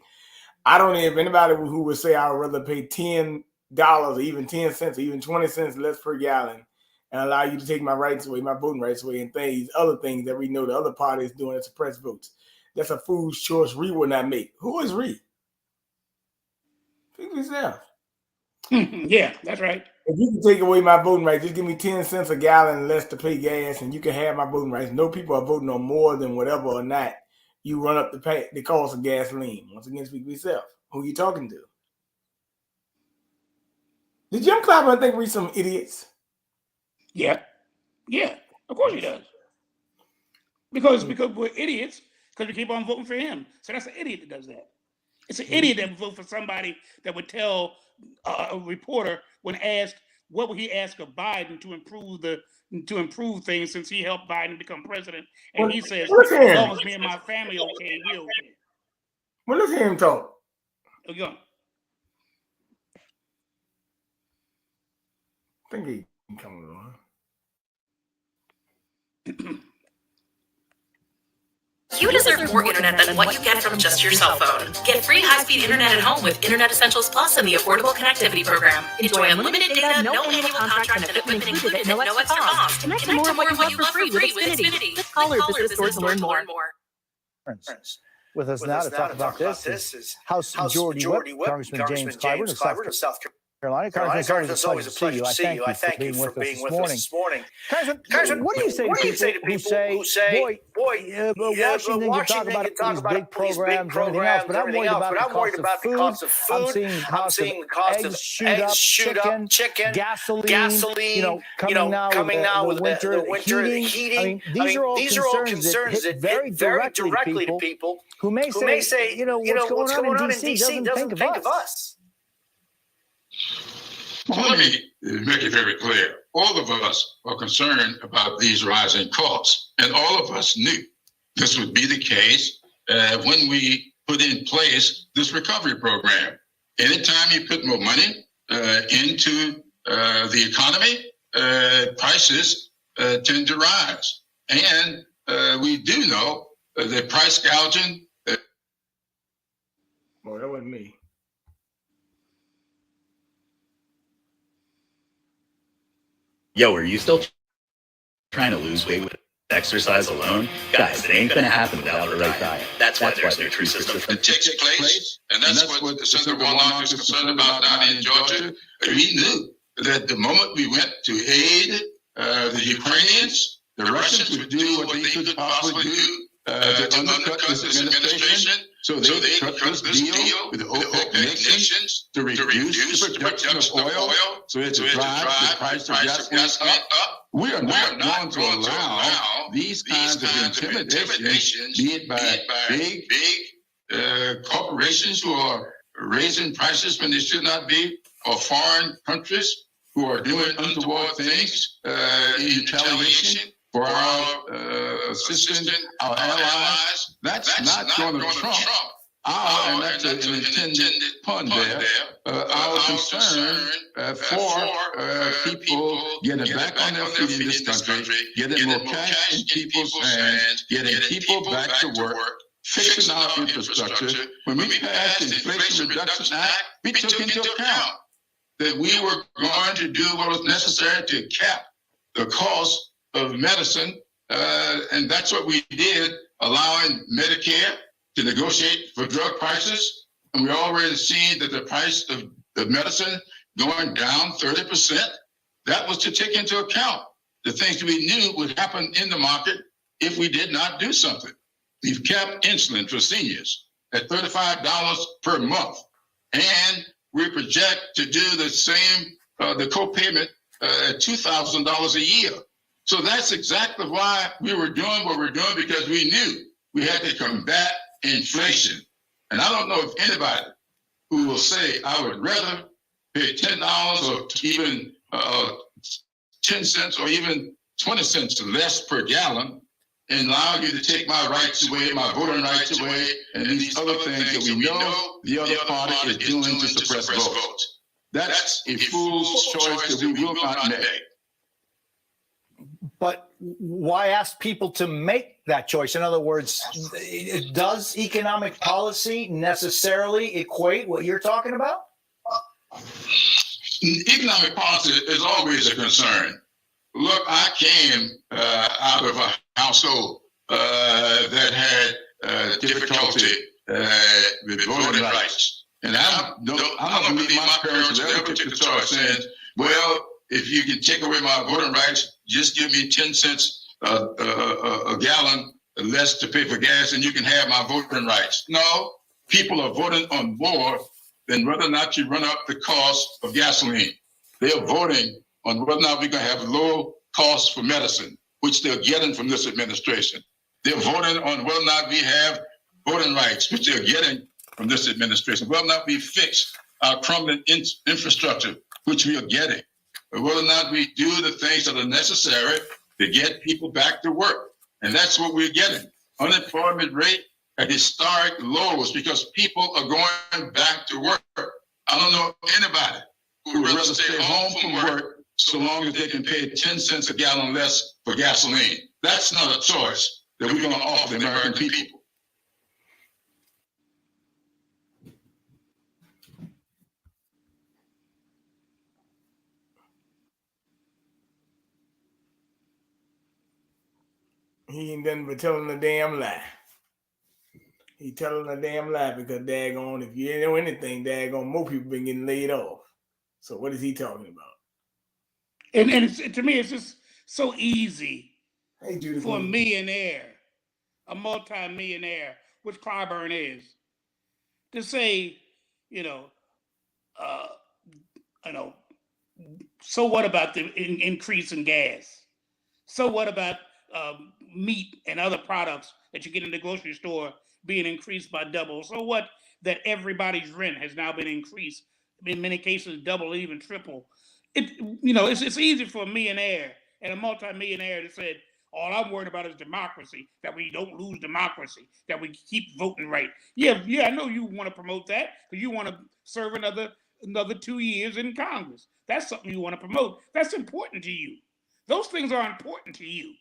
I don't know if anybody who would say I would rather pay $10 or even 10 cents or even 20 cents less per gallon and allow you to take my rights away, my voting rights away, and other things that we know the other party is doing to suppress votes. That's a fool's choice Ree will not make. Who is Ree? Think of yourself. Yeah, that's right. If you can take away my voting rights, just give me 10 cents a gallon less to pay gas and you can have my voting rights. No people are voting on more than whatever or not you run up the cost of gasoline. Once again, speak for yourself. Who are you talking to? Did Jim Clyburn think we're some idiots? Yeah, of course he does. Because we're idiots, because we keep on voting for him. So that's an idiot that does that. It's an idiot that would vote for somebody that would tell a reporter when asked, what would he ask of Biden to improve the to improve things since he helped Biden become president. And he says, Look at as him. long as me and my family okay, we okay. Well, look at him talk. Again. I think he can come along. You deserve more internet than what you get from just your cell phone. Get free high-speed internet at home with Internet Essentials Plus and the Affordable Connectivity Program. Enjoy unlimited data, no annual contract, and equipment included at no extra cost. Connect to more of what you love for free with Xfinity. Click call or visit a store to learn more. With us now to talk about this is House Majority Whip, Congressman James Clyburn of South Carolina. Congressman, it's always a pleasure to see you. I thank you for being with us this morning. Congressman, what do you say to people who say, boy, Washington, you talk about these big programs and everything else, but I'm worried about the cost of food. I'm seeing the cost of eggs shoot up, chicken, gasoline, coming now with the winter, the heating. I mean, these are all concerns that hit very directly to people who may say, what's going on in D.C. doesn't think of us. Well, let me make it very clear. All of us are concerned about these rising costs, and all of us knew this would be the case when we put in place this recovery program. Anytime you put more money into the economy, prices tend to rise. And we do know that price gouging. Well, that wasn't me. Yo, are you still trying to lose weight with exercise alone? Guys, it ain't gonna happen without the right diet. That's why there's Nutrisystem. It takes place, and that's what Senator Warnock is concerned about down in Georgia. We knew that the moment we went to aid the Ukrainians, the Russians would do what they could possibly do to undercut this administration. So they cut this deal with the OPEC nations to reduce the production of oil, so it to drive the price of gasoline up. We are not going to allow these kinds of intimidations, be it by big corporations who are raising prices when they should not be, or foreign countries who are doing untoward things in retaliation for our assistance, our allies. That's not going to trump and that's an intended pun there, our concern for people getting back on their feet in this country, getting more cash in people's hands, getting people back to work, fixing our infrastructure. When we passed the Inflation Reduction Act, we took into account that we were going to do what was necessary to cap the cost of medicine, and that's what we did, allowing Medicare to negotiate for drug prices. And we already seen that the price of the medicine going down 30%. That was to take into account the things we knew would happen in the market if we did not do something. We've kept insulin for seniors at $35 per month. And we project to do the same, the co-payment at $2,000 a year. So that's exactly why we were doing what we're doing, because we knew we had to combat inflation. And I don't know if anybody who will say, I would rather pay $10 or even 10 cents or even 20 cents less per gallon and allow you to take my rights away, my voting rights away, and these other things that we know the other party is doing to suppress votes. That's a fool's choice that we will not make. But why ask people to make that choice? In other words, does economic policy necessarily equate what you're talking about? Economic policy is always a concern. Look, I came out of a household that had difficulty with voting rights. And I don't believe my parents would ever took the choice saying, well, if you can take away my voting rights, just give me 10 cents a gallon less to pay for gas and you can have my voting rights. No, people are voting on more than whether or not you run up the cost of gasoline. They are voting on whether or not we're going to have low costs for medicine, which they're getting from this administration. They're voting on whether or not we have voting rights, which they're getting from this administration, whether or not we fix our crumbling infrastructure, which we are getting. whether or not we do the things that are necessary to get people back to work. And that's what we're getting. Unemployment rate at historic lows because people are going back to work. I don't know anybody who would rather stay home from work so long as they can pay 10 cents a gallon less for gasoline. That's not a choice that we're going to offer the American people. He ain't done but telling a damn lie. He telling a damn lie because daggone, if you ain't know anything, daggone, more people been getting laid off. So what is he talking about? And to me, it's just so easy for a Queen. millionaire, a multi-millionaire, which Clyburn is, to say, so what about the increase in gas? So what about meat and other products that you get in the grocery store being increased by double? So what that everybody's rent has now been increased, in many cases double, even triple? It's easy for a millionaire and a multimillionaire to say, all I'm worried about is democracy, that we don't lose democracy, that we keep voting right. Yeah, I know you want to promote that because you want to serve another 2 years in Congress. That's something you want to promote. That's important to you. Those things are important to you,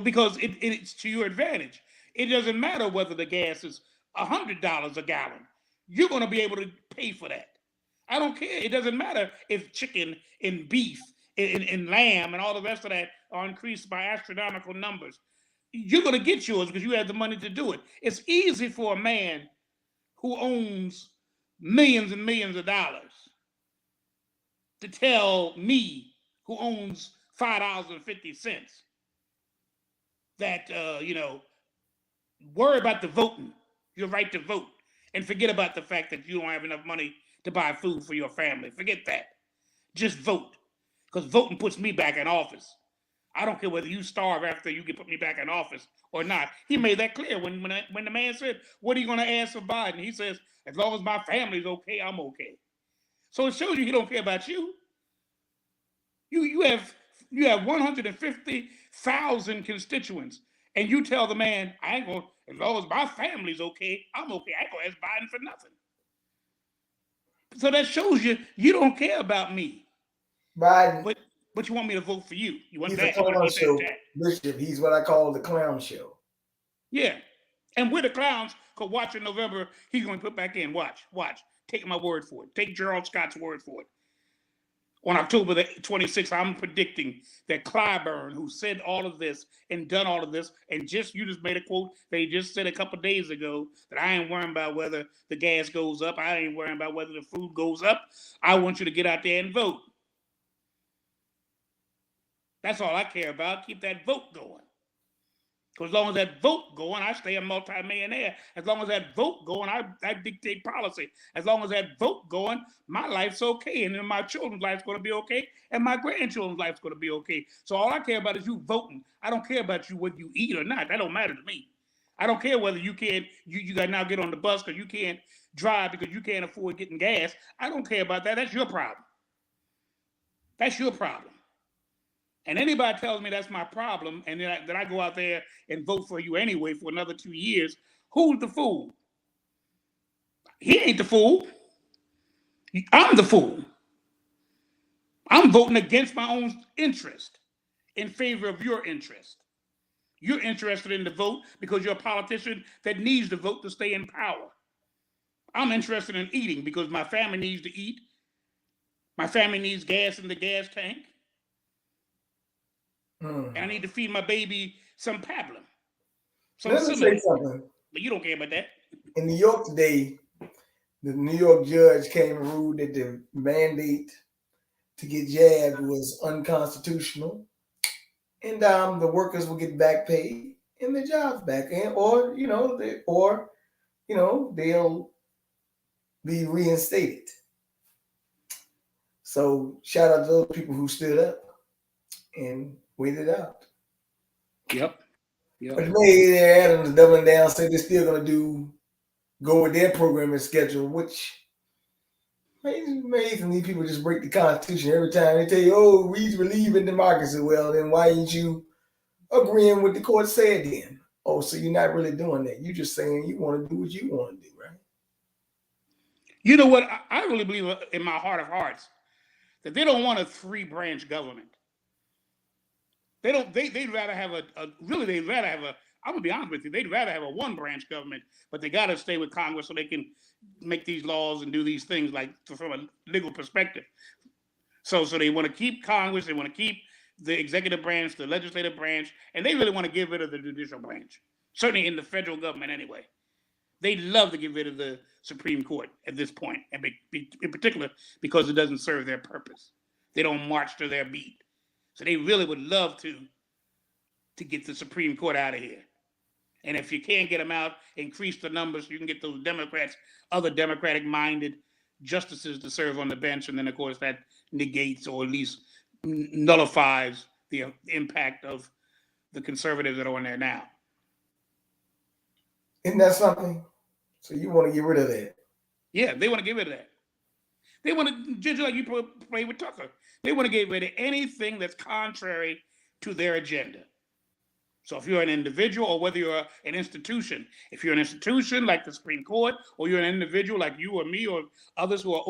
because it's to your advantage. It doesn't matter whether the gas is $100 a gallon. You're going to be able to pay for that. I don't care. It doesn't matter if chicken and beef and lamb and all the rest of that are increased by astronomical numbers. You're going to get yours because you have the money to do it. It's easy for a man who owns millions and millions of dollars to tell me, who owns $5.50, that worry about the voting, your right to vote, and forget about the fact that you don't have enough money to buy food for your family. Forget that. Just vote, because voting puts me back in office. I don't care whether you starve after you get put me back in office or not. He made that clear when the man said, "What are you going to ask for Biden?" He says, "As long as my family's okay, I'm okay." So it shows you he don't care about you. You have 150,000 constituents, and you tell the man, "I ain't going. As long as my family's okay, I'm okay. I ain't going to ask Biden for nothing." So that shows you don't care about me. Biden, but you want me to vote for you. You want he's that. a clown show, that. Bishop. He's what I call the clown show. Yeah, and we're the clowns. Cause watch in November, he's going to put back in. Watch. Take my word for it. Take Gerald Scott's word for it. On October the 26th, I'm predicting that Clyburn, who said all of this and done all of this, and you just made a quote that he just said a couple days ago, that I ain't worrying about whether the gas goes up. I ain't worrying about whether the food goes up. I want you to get out there and vote. That's all I care about. Keep that vote going. Because as long as that vote going, I stay a multimillionaire. As long as that vote going, I dictate policy. As long as that vote going, my life's okay. And then my children's life's going to be okay. And my grandchildren's life's going to be okay. So all I care about is you voting. I don't care about you what you eat or not. That don't matter to me. I don't care whether you can't, you got to now get on the bus because you can't drive because you can't afford getting gas. I don't care about that. That's your problem. That's your problem. And anybody tells me that's my problem, and that I go out there and vote for you anyway for another 2 years, who's the fool? He ain't the fool. I'm the fool. I'm voting against my own interest in favor of your interest. You're interested in the vote because you're a politician that needs the vote to stay in power. I'm interested in eating because my family needs to eat. My family needs gas in the gas tank. And I need to feed my baby some pablum. Let me say something. But you don't care about that. In New York today, the New York judge came and ruled that the mandate to get jabbed was unconstitutional. And the workers will get back pay and their jobs back. Or they'll be reinstated. So shout out to those people who stood up and waited out. Yep. But May Adams doubling down, say they're still going to go with their programming schedule, which It's amazing these people just break the Constitution every time. They tell you, oh, we believe in democracy. Well, then why ain't you agreeing with the court said then? Oh, so you're not really doing that. You're just saying you want to do what you want to do, right? You know what? I really believe in my heart of hearts that they don't want a 3-branch government. They don't. They'd rather have they'd rather have a. I'm gonna be honest with you. They'd rather have a 1-branch government, but they got to stay with Congress so they can make these laws and do these things like from a legal perspective. So they want to keep Congress. They want to keep the executive branch, the legislative branch, and they really want to get rid of the judicial branch. Certainly in the federal government, anyway. They'd love to get rid of the Supreme Court at this point, and in particular because it doesn't serve their purpose. They don't march to their beat. So they really would love to get the Supreme Court out of here. And if you can't get them out, increase the numbers so you can get those Democrats, other Democratic-minded justices to serve on the bench. And then, of course, that negates or at least nullifies the impact of the conservatives that are on there now. Isn't that something? So you want to get rid of that? Yeah, they want to get rid of that. They want to, just like you play with Tucker, they want to get rid of anything that's contrary to their agenda. So if you're an individual or whether you're an institution, if you're an institution like the Supreme Court, or you're an individual like you or me or others who are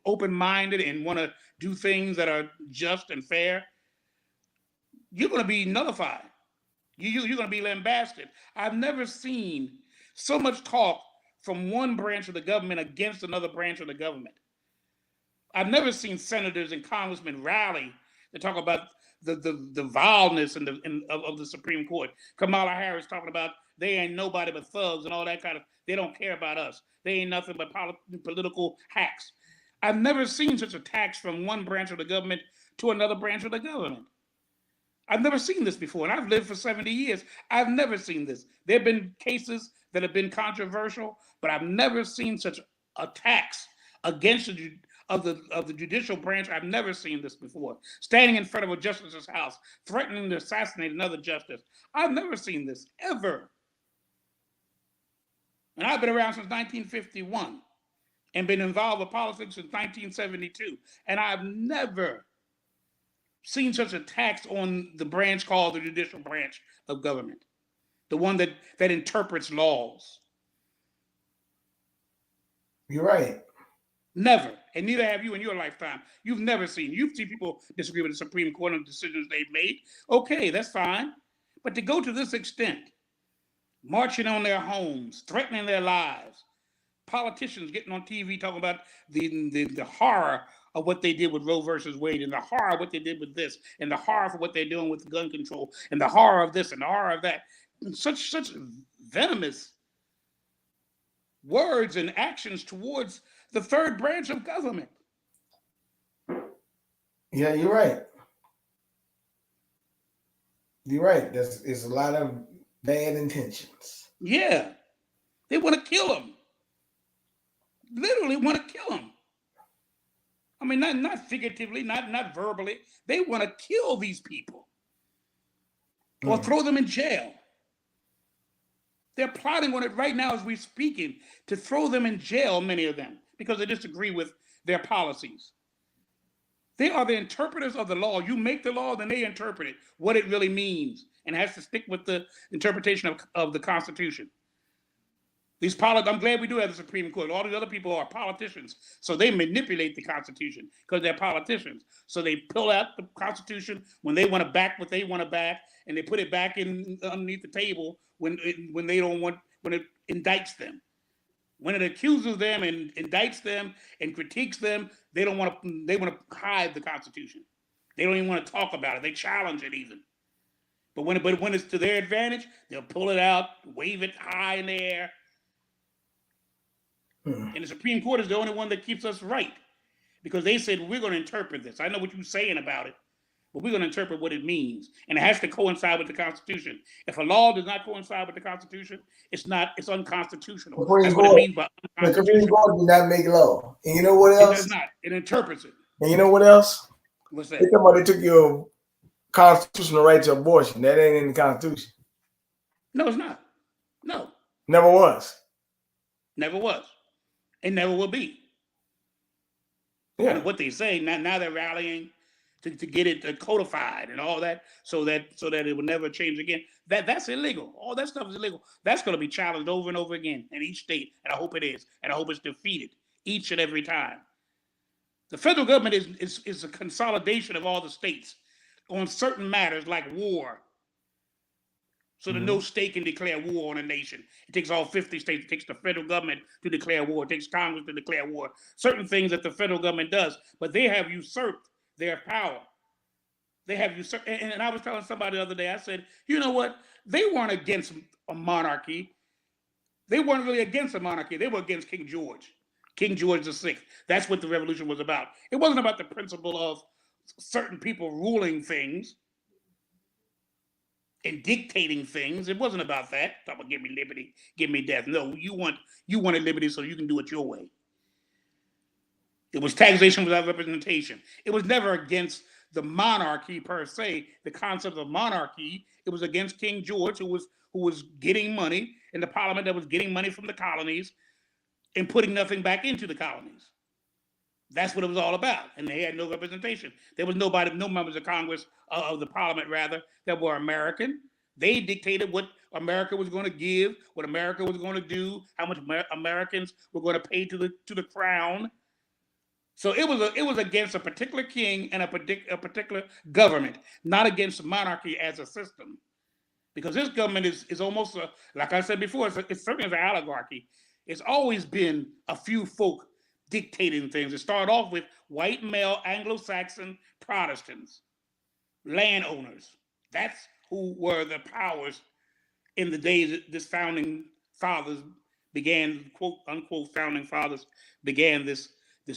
open-minded and want to do things that are just and fair, you're going to be nullified. You're going to be lambasted. I've never seen so much talk from one branch of the government against another branch of the government. I've never seen senators and congressmen rally to talk about the vileness of the Supreme Court. Kamala Harris talking about they ain't nobody but thugs and all that kind of, they don't care about us. They ain't nothing but political hacks. I've never seen such attacks from one branch of the government to another branch of the government. I've never seen this before, and I've lived for 70 years. I've never seen this. There have been cases that have been controversial, but I've never seen such attacks against the judicial branch. I've never seen this before. Standing in front of a justice's house, threatening to assassinate another justice. I've never seen this, ever. And I've been around since 1951 and been involved with politics since 1972. And I've never seen such attacks on the branch called the judicial branch of government, the one that interprets laws. You're right. Never. And neither have you in your lifetime. You've never seen. You've seen people disagree with the Supreme Court on decisions they've made. Okay, that's fine. But to go to this extent, marching on their homes, threatening their lives, politicians getting on TV talking about the horror of what they did with Roe versus Wade, and the horror of what they did with this, and the horror of what they're doing with gun control, and the horror of this, and the horror of that. Such venomous words and actions towards the third branch of government. Yeah, you're right. You're right. There's a lot of bad intentions. Yeah. They want to kill him. Literally want to kill him. I mean, not figuratively, not verbally. They want to kill these people or throw them in jail. They're plotting on it right now as we're speaking to throw them in jail, many of them, because they disagree with their policies. They are the interpreters of the law. You make the law, then they interpret it, what it really means, and has to stick with the interpretation of the Constitution. I'm glad we do have the Supreme Court. All these other people are politicians, so they manipulate the Constitution because they're politicians. So they pull out the Constitution when they want to back what they want to back, and they put it back in underneath the table when it indicts them. When it accuses them and indicts them and critiques them, they want to hide the Constitution. They don't even want to talk about it. They challenge it even. But when it's to their advantage, they'll pull it out, wave it high in the air. And the Supreme Court is the only one that keeps us right, because they said, we're going to interpret this. I know what you're saying about it, but we're going to interpret what it means. And it has to coincide with the Constitution. If a law does not coincide with the Constitution, it's unconstitutional. That's what it means by unconstitutional. The Supreme Court did not make law. And you know what else? It does not. It interprets it. And you know what else? What's that? They took your constitutional right to abortion. That ain't in the Constitution. No, it's not. No. Never was. Never was. It never will be. kind of what they say. Now they're rallying to get it codified and all that, so that it would never change again. That's illegal. All that stuff is illegal. That's going to be challenged over and over again in each state, and I hope it is, and I hope it's defeated each and every time. The federal government is a consolidation of all the states on certain matters like war. So that no state can declare war on a nation. It takes all 50 states. It takes the federal government to declare war. It takes Congress to declare war. Certain things that the federal government does, but they have usurped their power. They have usurped. And I was telling somebody the other day, I said, you know what? They weren't against a monarchy. They weren't really against a monarchy. They were against King George VI. That's what the revolution was about. It wasn't about the principle of certain people ruling things and dictating things. It wasn't about that. Talk about give me liberty, give me death. No, you wanted liberty so you can do it your way. It was taxation without representation. It was never against the monarchy per se, the concept of monarchy. It was against King George, who was getting money, and the parliament that was getting money from the colonies and putting nothing back into the colonies. That's what it was all about. And they had no representation. There was no members of Congress, of the parliament rather, that were American. They dictated what America was going to give, what America was going to do, how much Americans were going to pay to the crown. So it was against a particular king and a particular government, not against monarchy as a system. Because this government is almost, like I said before, it's certainly an oligarchy. It's always been a few folk dictating things. It started off with white male Anglo-Saxon Protestants, landowners. That's who were the powers in the days that this founding fathers began, quote unquote, founding fathers began this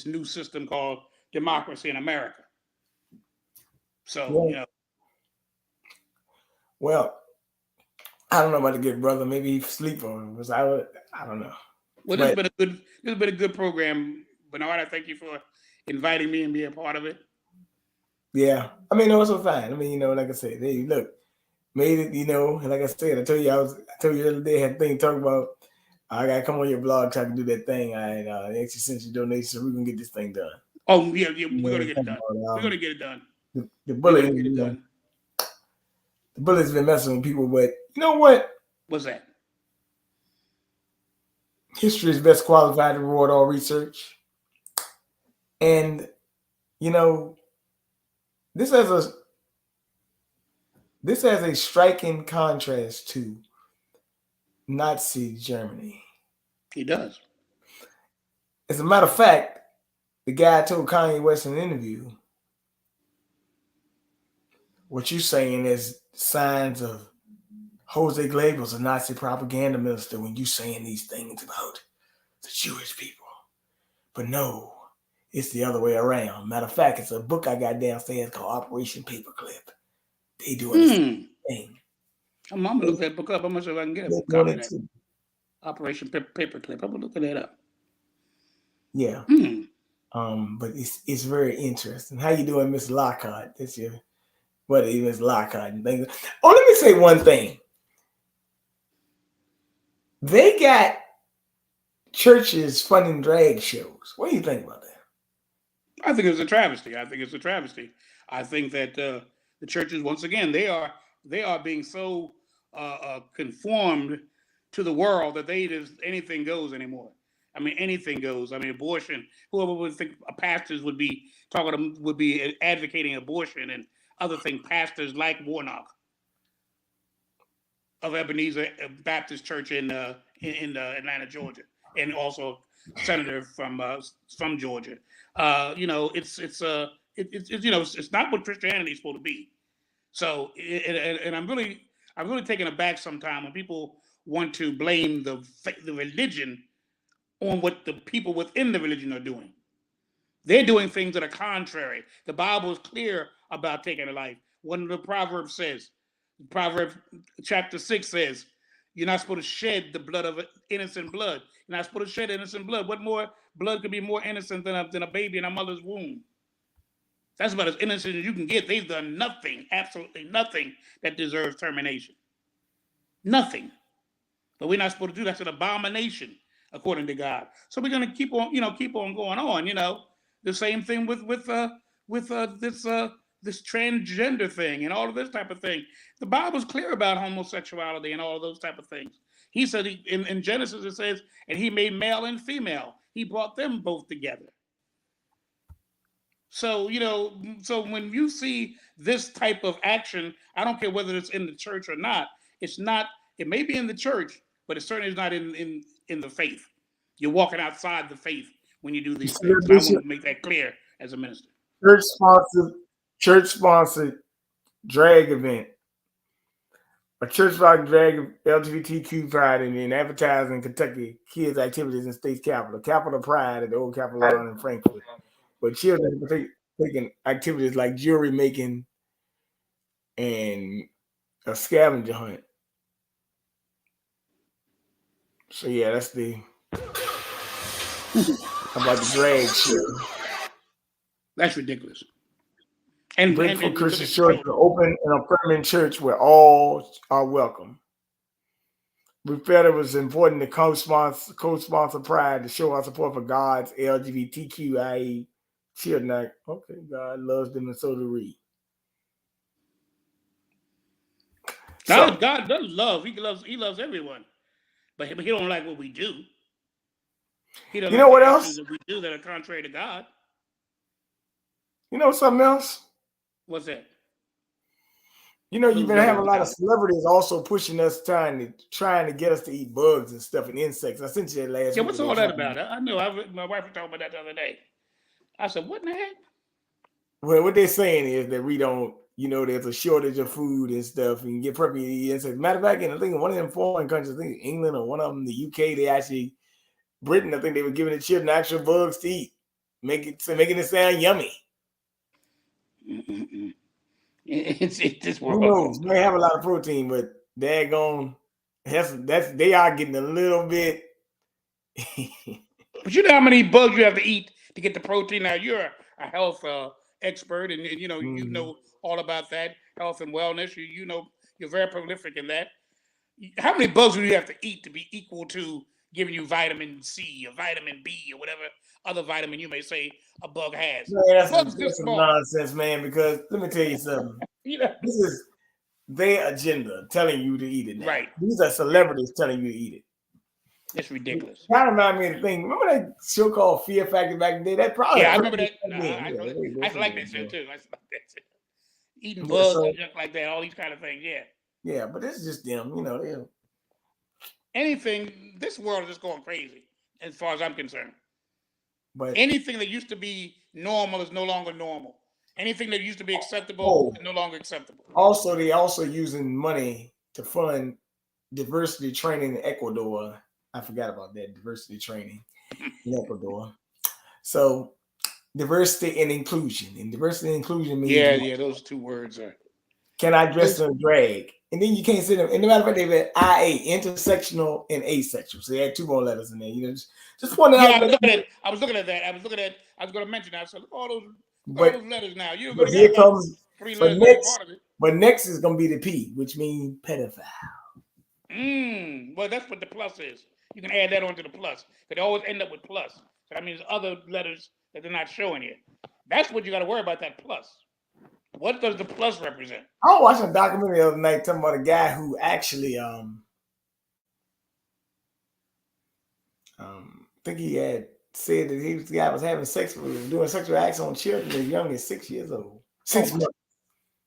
new system called democracy in America. So, Well, I don't know about the good brother. Maybe he sleep on it. I don't know. Well, this has been a good program, Bernard. I thank you for inviting me and being a part of it. Yeah, I mean, it was so fine. I mean, like I said, they look made it. And like I said, I told you the other day I had a thing talking about. I gotta come on your blog so I can do that thing. I actually sent you donations, so we're gonna get this thing done. Oh yeah, we're gonna get it done. We're gonna get it done. The bullet, the bullet's been messing with people, but you know what? What's that? History is best qualified to reward all research. And, this has a striking contrast to Nazi Germany. He does. As a matter of fact, the guy told Kanye West in an interview, what you're saying is signs of Jose Glabel's a Nazi propaganda minister when you saying these things about the Jewish people. But no, it's the other way around. Matter of fact, it's a book I got downstairs called Operation Paperclip. They doing the same thing. I'm gonna look that book up. I'm gonna see if I can get a copy of that. Operation Paperclip. I'm gonna look that up. Yeah. But it's very interesting. How you doing, Miss Lockhart? That's your Miss Lockhart. Oh, let me say one thing. They got churches funding drag shows. What do you think about that? I think it's a travesty. I think that the churches, once again, they are being so conformed to the world that anything goes anymore. I mean, anything goes. I mean, abortion. Whoever would think pastors would be advocating abortion and other things. Pastors like Warnock of Ebenezer Baptist Church in Atlanta, Georgia, and also senator from Georgia. It's not what Christianity is supposed to be. So, and I'm really taken aback sometimes when people want to blame the religion on what the people within the religion are doing. They're doing things that are contrary. The Bible is clear about taking a life. One of the Proverbs says, Proverbs chapter 6 says, you're not supposed to shed the blood of innocent blood. You're not supposed to shed innocent blood. What more blood could be more innocent than a baby in a mother's womb? That's about as innocent as you can get. They've done nothing, absolutely nothing that deserves termination. Nothing. But we're not supposed to do that. That's an abomination, according to God. So we're going to keep on going on. The same thing with this transgender thing and all of this type of thing. The Bible's clear about homosexuality and all of those type of things. He said in Genesis it says, and he made male and female. He brought them both together. So, so when you see this type of action, I don't care whether it's in the church or not. It may be in the church, but it certainly is not in the faith. You're walking outside the faith when you do these things. And I want to make that clear as a minister. Church-sponsored drag event. A church-sponsored drag LGBTQ pride in advertising Kentucky kids' activities in state's capital. Capitol Pride at the old Capitol Lawn in Frankfurt. But children taking activities like jewelry making and a scavenger hunt. So yeah, that's about the drag show. That's ridiculous. And Breakfast Christian Church, an open and affirming church where all are welcome. We felt it was important to co-sponsor Pride to show our support for God's LGBTQIA children. Okay, God loves them and so do we. God does love. He loves everyone, but he don't like what we do. He doesn't like what the else actions that we do that are contrary to God. You know something else? What's that? You've been having a lot of celebrities also pushing us, trying to get us to eat bugs and stuff and insects. I sent you that last week. Yeah, what's all that about? I know. My wife was talking about that the other day. I said, what in the heck? Well, what they're saying is that we don't, there's a shortage of food and stuff, and you get perfectly insects. Matter of fact, I think one of them foreign countries, I think England or one of them, the UK, Britain, I think they were giving the children actual bugs to eat, making it sound yummy. It's this world. Who knows? They have a lot of protein, but daggone, they are getting a little bit. But you know how many bugs you have to eat to get the protein. Now you're a health expert, and you know all about that health and wellness. You're very prolific in that. How many bugs do you have to eat to be equal to giving you vitamin C or vitamin B or whatever other vitamin you may say a bug has? Man, that's some nonsense, man. Because let me tell you something. This is their agenda telling you to eat it now. Right. These are celebrities telling you to eat it. It's ridiculous. Kind of remind me of the thing. Remember that show called Fear Factor back in the day? That probably. Yeah, I remember that. I like that show too. I like that shit. Eating bugs and junk like that, all these kind of things. Yeah. Yeah, but this is just them. Anything. This world is just going crazy, as far as I'm concerned. But anything that used to be normal is no longer normal. Anything that used to be acceptable is no longer acceptable. Also, they also using money to fund diversity training in Ecuador. I forgot about that, diversity training in Ecuador. So diversity and inclusion. And diversity and inclusion means those two words are. Can I dress in drag? And then you can't say them. And no matter what, they've had IA, intersectional and asexual. So they had two more letters in there. Just pointing out. I was looking at that. I was going to mention that. So look all those letters now. But here comes but next is going to be the P, which means pedophile. Well, that's what the plus is. You can add that onto the plus. They always end up with plus. So that means other letters that they're not showing here. That's what you got to worry about, that plus. What does the plus represent? I was watching a documentary the other night talking about a guy who actually I think he had said that the guy was having sex with, doing sexual acts on children as young as 6 years old. 6 months.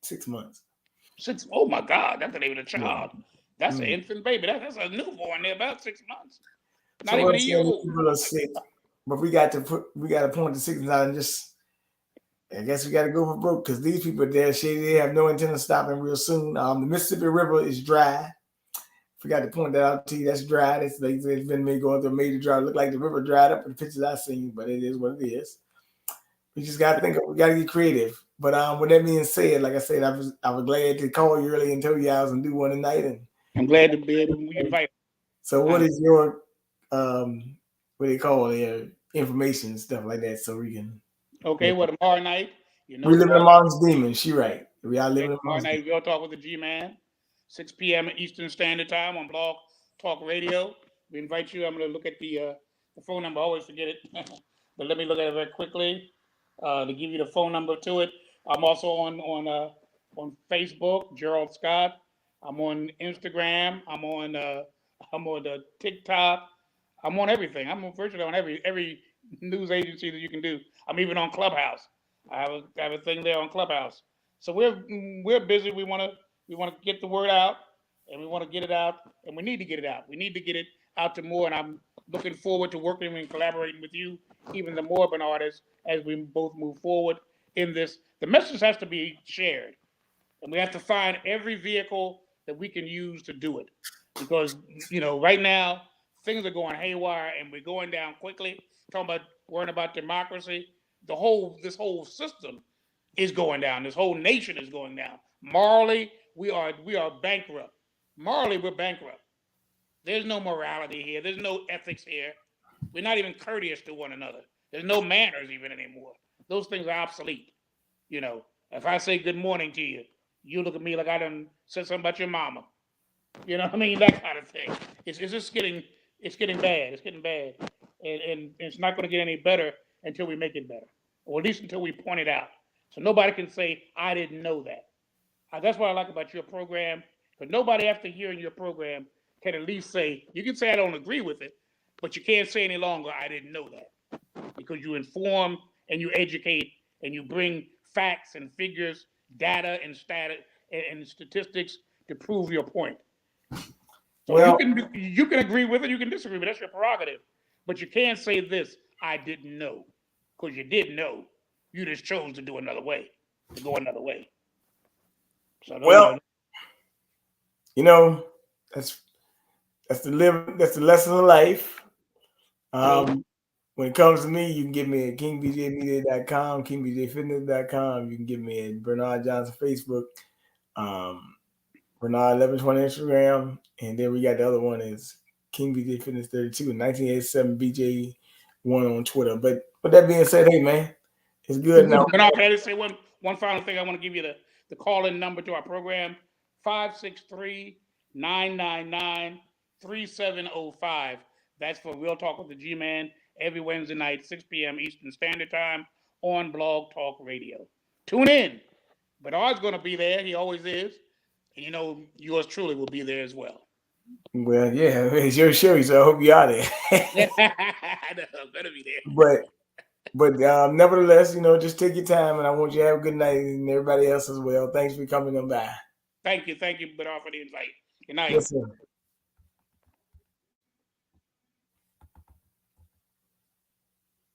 6 months. Oh my God, that's not even a child. That's an infant baby. That's a newborn. They're about 6 months. Not even a year old. People are sick, but we got to point the sickness out and just. I guess we got to go for broke because these people there, they have no intent of stopping real soon. The Mississippi River is dry. Forgot to point that out to you. That's dry. It's been going through a major drought. It looked like the river dried up in the pictures I seen, but it is what it is. We just got to think. We got to get creative. But with that being said, like I said, I was glad to call you early and tell you I was gonna do one tonight, and I'm glad to be able to invite. So, what is your what do you call it? Information and stuff like that, so we can. Okay, well, tomorrow night, we live amongst demons. She right. We are living amongst. Tomorrow night, we'll talk with the G-Man, 6 p.m. Eastern Standard Time on Blog Talk Radio. We invite you. I'm going to look at the phone number. I always forget it, but let me look at it very quickly. to give you the phone number to it. I'm also on Facebook, Gerald Scott. I'm on Instagram. I'm on the TikTok. I'm on everything. I'm virtually on every news agency that you can do. I'm even on Clubhouse. I have a thing there on Clubhouse. So we're busy. We want to get the word out, and we want to get it out, and we need to get it out. We need to get it out to more, and I'm looking forward to working and collaborating with you even the more, Bernard, as we both move forward in this. The message has to be shared, and we have to find every vehicle that we can use to do it, because right now things are going haywire and we're going down quickly. Talking about worrying about democracy, this whole system is going down. This whole nation is going down. Morally, we are bankrupt. Morally, we're bankrupt. There's no morality here. There's no ethics here. We're not even courteous to one another. There's no manners even anymore. Those things are obsolete. If I say good morning to you, you look at me like I done said something about your mama. You know what I mean? That kind of thing. It's just getting bad. It's getting bad. And it's not going to get any better until we make it better. Or at least until we point it out. So nobody can say, I didn't know that. That's what I like about your program. Because nobody after hearing your program can at least say, you can say I don't agree with it, but you can't say any longer, I didn't know that. Because you inform and you educate and you bring facts and figures, data and statistics to prove your point. So well, you can agree with it, you can disagree, but that's your prerogative. But you can't say this, I didn't know. Because you did know. You just chose to go another way. So that's the lesson of life. When it comes to me, you can get me at kingbjmedia.com, kingbjfitness.com. You can get me at Bernard Johnson Facebook, Bernard 1120 Instagram, and then we got the other one is King BJ Fitness 32 and 1987 BJ1 on Twitter. But with that being said, hey man, it's good now. Bernard, can I just say one final thing? I want to give you the call-in number to our program, 563-999-3705. That's for Real Talk with the G-Man every Wednesday night, 6 p.m. Eastern Standard Time on Blog Talk Radio. Tune in. Bernard's going to be there. He always is. And yours truly will be there as well. Well, yeah, it's your show, so I hope you are there. I know, I'm going to be there. But nevertheless, just take your time, and I want you to have a good night, and everybody else as well. Thanks for coming on by. Thank you, Bernard, for the invite. Good night. Yes, sir.